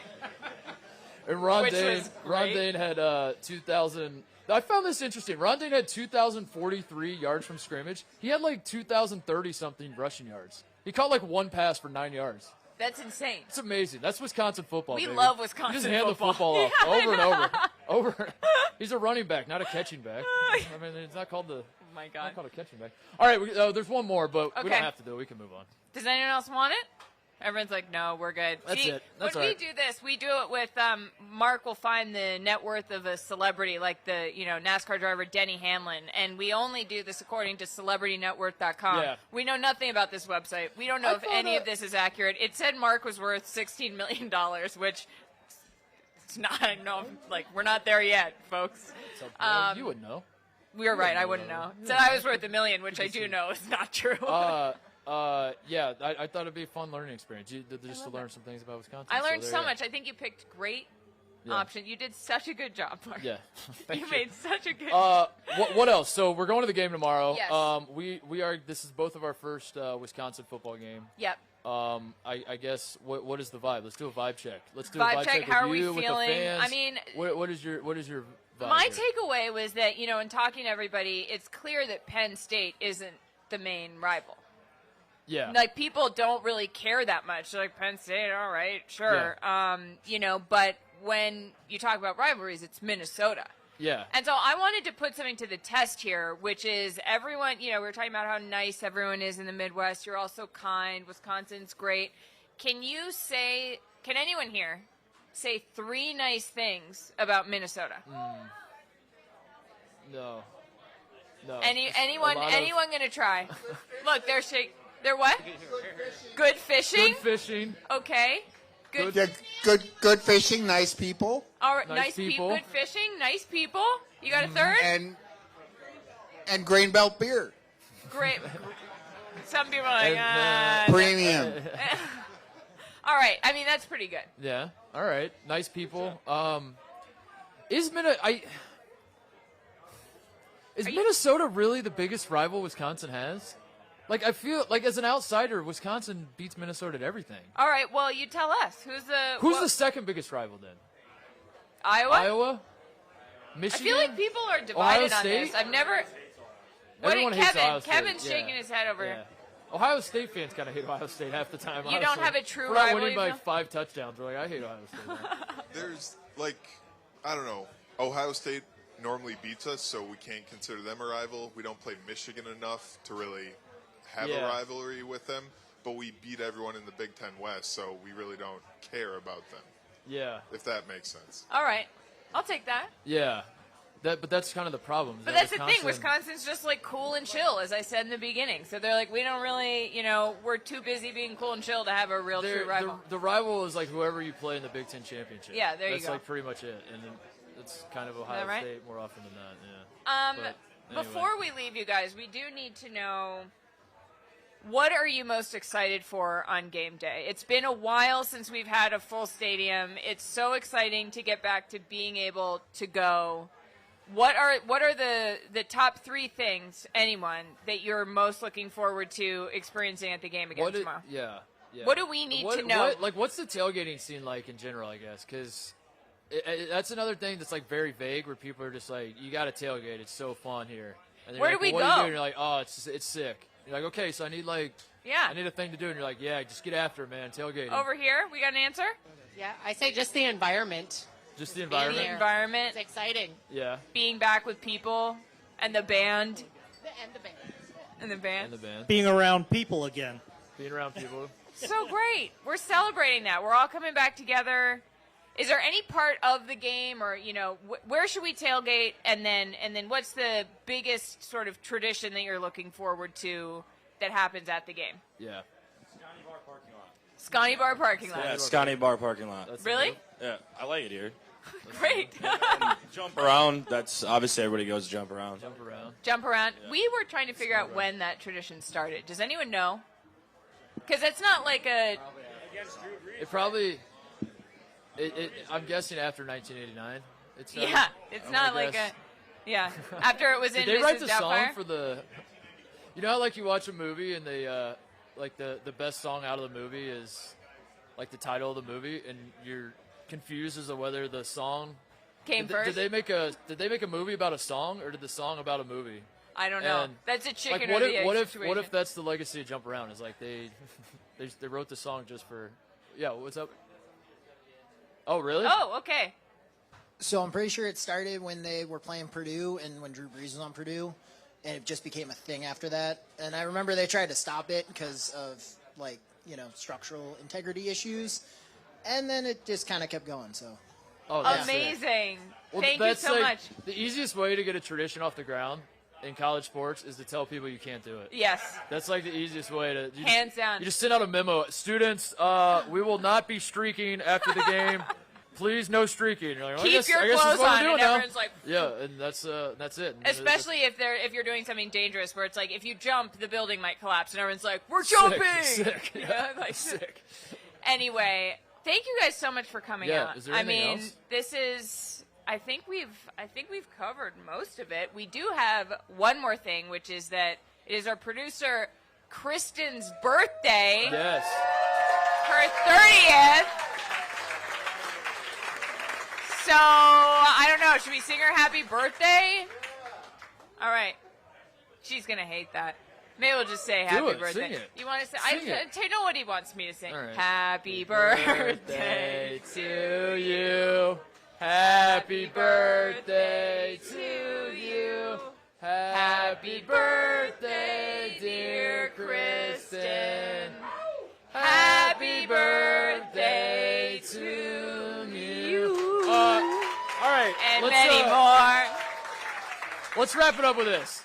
And Which was great. Rondain had 2,000. I found this interesting. Rondain had 2,043 yards from scrimmage. He had like 2,030 something rushing yards. He caught like one pass for 9 yards. That's insane. It's amazing. That's Wisconsin football. We baby. love He Wisconsin just hand football. the football off Yeah, I over and over. He's a running back, not a catching back. I mean, it's not called Oh my God. not called a catching back. All right, there's one more, but we Okay. don't have to do it. We can move on. Does anyone else want it? Everyone's like, no, we're good. That's See, it. That's when all we right. do this, we do it with Mark will find the net worth of a celebrity, like the NASCAR driver Denny Hamlin, and we only do this according to CelebrityNetWorth.com. Yeah. We know nothing about this website. We don't know if any of this is accurate. It said Mark was worth $16 million, which it's not. No, like we're not there yet, folks. So, you would know. We were right. I wouldn't know. It said I was worth $1 million, which I do know is not true. Yeah, I thought it'd be a fun learning experience. Just to learn some things about Wisconsin. I learned there so you go. much. I think you picked great Yeah. option. You did such a good job, Mark. Yeah. Thank You you. made such a good. What else? So we're going to the game tomorrow. Yes. We are. This is both of our first Wisconsin football game. Yep. I guess what is the vibe? Let's do a vibe check. Let's do Vibe a vibe check. check. How with are we you, with the feeling? fans. I mean, what is your vibe? My here? takeaway was that in talking to everybody, it's clear that Penn State isn't the main rival. Yeah. Like people don't really care that much. They're like Penn State, all right, sure. But when you talk about rivalries, it's Minnesota. Yeah. And so I wanted to put something to the test here, which is everyone, we were talking about how nice everyone is in the Midwest. You're all so kind. Wisconsin's great. Can anyone here say 3 nice things about Minnesota? No. Anyone going to try? Look, they're what? Good fishing? Good fishing. Okay. Good. Yeah, good fishing, nice people, All right, Nice nice people. people. Good fishing, nice people. You got a third? and grain belt beer, Great. Some people are like, And, premium. all right. I mean, that's pretty good. Yeah. All right. Nice people. Is Minnesota really the biggest rival Wisconsin has? Like, I feel like as an outsider, Wisconsin beats Minnesota at everything. All right, well, you tell us. Who's the second biggest rival then? Iowa? Iowa? I Michigan? feel like people are Ohio divided on State? this. I've never. What Everyone did hates Kevin? Ohio State. Kevin's Yeah. shaking his head over Yeah. here. Ohio State fans kind of hate Ohio State half the time. You don't honestly. have a true We're not rival, winning you by feel? 5 touchdowns. We're like, I hate Ohio State. man. There's I don't know. Ohio State normally beats us, so we can't consider them a rival. We don't play Michigan enough to really have a Yeah. rivalry with them, but we beat everyone in the Big Ten West, so we really don't care about them, Yeah. if that makes sense. All right, I'll take that. Yeah. But that's kind of the problem. is But that that's the thing. Wisconsin's just like cool and chill, as I said in the beginning. So they're like, we don't really, we're too busy being cool and chill to have a real true rival. The rival is like whoever you play in the Big Ten championship. Yeah, there you That's go. like pretty much it, and then it's kind of Ohio that right? State more often than not. Yeah. But anyway. Before we leave, you guys, we do need to know, what are you most excited for on game day? It's been a while since we've had a full stadium. It's so exciting to get back to being able to go. What are the top 3 things, anyone, that you're most looking forward to experiencing at the game again tomorrow? Yeah. What do we need to know? What's the tailgating scene like in general, I guess? Because that's another thing that's like very vague, where people are just like, you got to tailgate. It's so fun here. And Where like, do we what go? Are you doing? You're like, oh, it's sick. You're like, okay, so I need Yeah. a thing to do. And you're like, yeah, just get after it, man. Tailgating. Over here, we got an answer? Yeah, I say just the environment. Just the The environment. environment, It's exciting. Yeah. being back with people, and the band. And the band. And the band. And the band. Being around people again. Being around people. So great. We're celebrating that. We're all coming back together. Is there any part of the game, or where should we tailgate, and then what's the biggest sort of tradition that you're looking forward to that happens at the game? Yeah. Scotty Bar parking lot. Yeah, Scotty Bar parking lot. Really? Yeah, I like it here. Great. Jump around. That's obviously everybody goes to jump around. Jump around. Jump around. We were trying to figure out when that tradition started. Does anyone know? Because it's not like a. It probably. I'm guessing after 1989. It's Yeah, it's not like a. Yeah, after it was in Did they write Mrs. the song Doubtfire? for the? You know how like you watch a movie and they like the best song out of the movie is like the title of the movie, and you're confused as to whether the song Came first? Did they make a movie about a song, or did the song about a movie? I don't know. And, That's a chicken like, or what the if, egg what situation. if that's the legacy of Jump Around? Is like they wrote the song just for. Yeah, what's up? Oh, really? Oh, okay. So I'm pretty sure it started when they were playing Purdue and when Drew Brees was on Purdue, and it just became a thing after that. And I remember they tried to stop it because of structural integrity issues, and then it just kind of kept going. So. Oh, that's amazing! Well, Thank you that's so like, much. The easiest way to get a tradition off the ground in college sports is to tell people you can't do it. Yes. That's like the easiest way to. Hands down. You just send out a memo. Students, we will not be streaking after the game. Please, no streaking. You're like, well, Keep I guess your this is clothes what we're on, doing and now. everyone's like- Yeah, and that's it. And Especially if you're doing something dangerous, where it's like if you jump, the building might collapse, and everyone's like, "We're Sick, jumping!" sick, yeah, like, sick. Anyway, thank you guys so much for coming Yeah, out. is there I anything mean, else? this is. I think we've covered most of it. We do have one more thing, which is that it is our producer Kristen's birthday. Yes. Her 30th. So, I don't know. Should we sing her happy birthday? All right. She's going to hate that. Maybe we'll just say happy it. birthday. Sing it. You want to say? Sing it. I know what he wants me to sing. All right. Happy birthday to you. Happy birthday to you. Happy birthday, dear Kristen. Happy birthday to you. All right. And let's, many more. Let's wrap it up with this.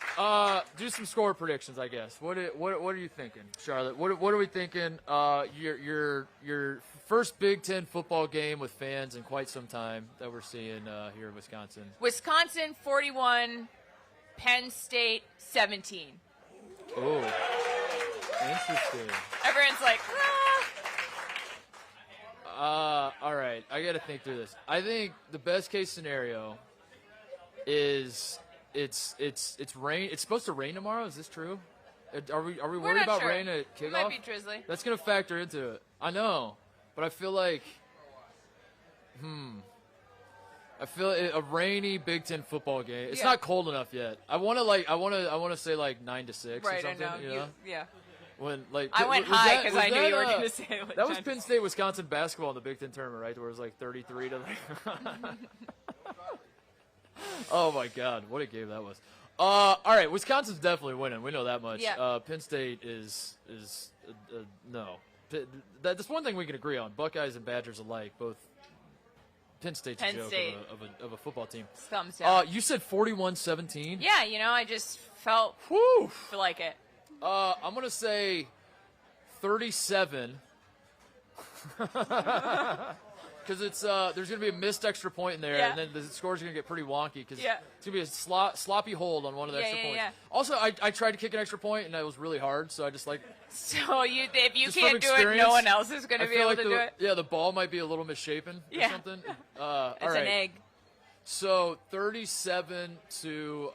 Do some score predictions, I guess. What are you thinking, Charlotte? What are we thinking? Your first Big Ten football game with fans in quite some time that we're seeing here in Wisconsin. Wisconsin 41, Penn State 17. Oh, interesting. Everyone's like, All right. I got to think through this. I think the best case scenario is it's rain. It's supposed to rain tomorrow. Is this true? Are we We're worried not about sure. rain at It kickoff? might be drizzly. That's going to factor into it. I know, but I feel like a rainy Big Ten football game. It's Yeah. not cold enough yet. I want to say like 9 to 6 or Right, I something. know. You know? Yeah. When like I went was high that- 'cause was I knew that, you were gonna say it was that was 9 Penn State Wisconsin basketball in the Big Ten tournament, right? Where it was like 33 to like. Oh my God, what a game that was! All right, Wisconsin's definitely winning. We know that much. Yeah. Penn State is no. That's one thing we can agree on. Buckeyes and Badgers alike, both. Penn State's Penn a joke State. of a football team. Thumbs down. You said 41-17. Yeah, I just felt like it. I'm gonna say 37. Because it's there's gonna be a missed extra point in there, Yeah. and then the score's gonna get pretty wonky because Yeah. it's gonna be a sloppy hold on one of the extra points. Yeah. Also, I tried to kick an extra point, and it was really hard, so I just like. So if you Just from can't do it, experience, no one else is going to I be feel able like to do it. Yeah, the ball might be a little misshapen Yeah. or something. All It's right. an egg. So 37 to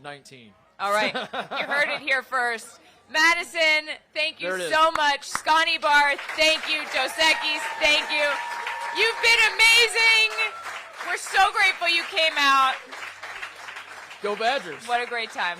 19. All right. You heard it here first. Madison, thank you There it is. so much. Scotty Bar, thank you. Dos Equis, thank you. You've been amazing. We're so grateful you came out. Go Badgers. What a great time.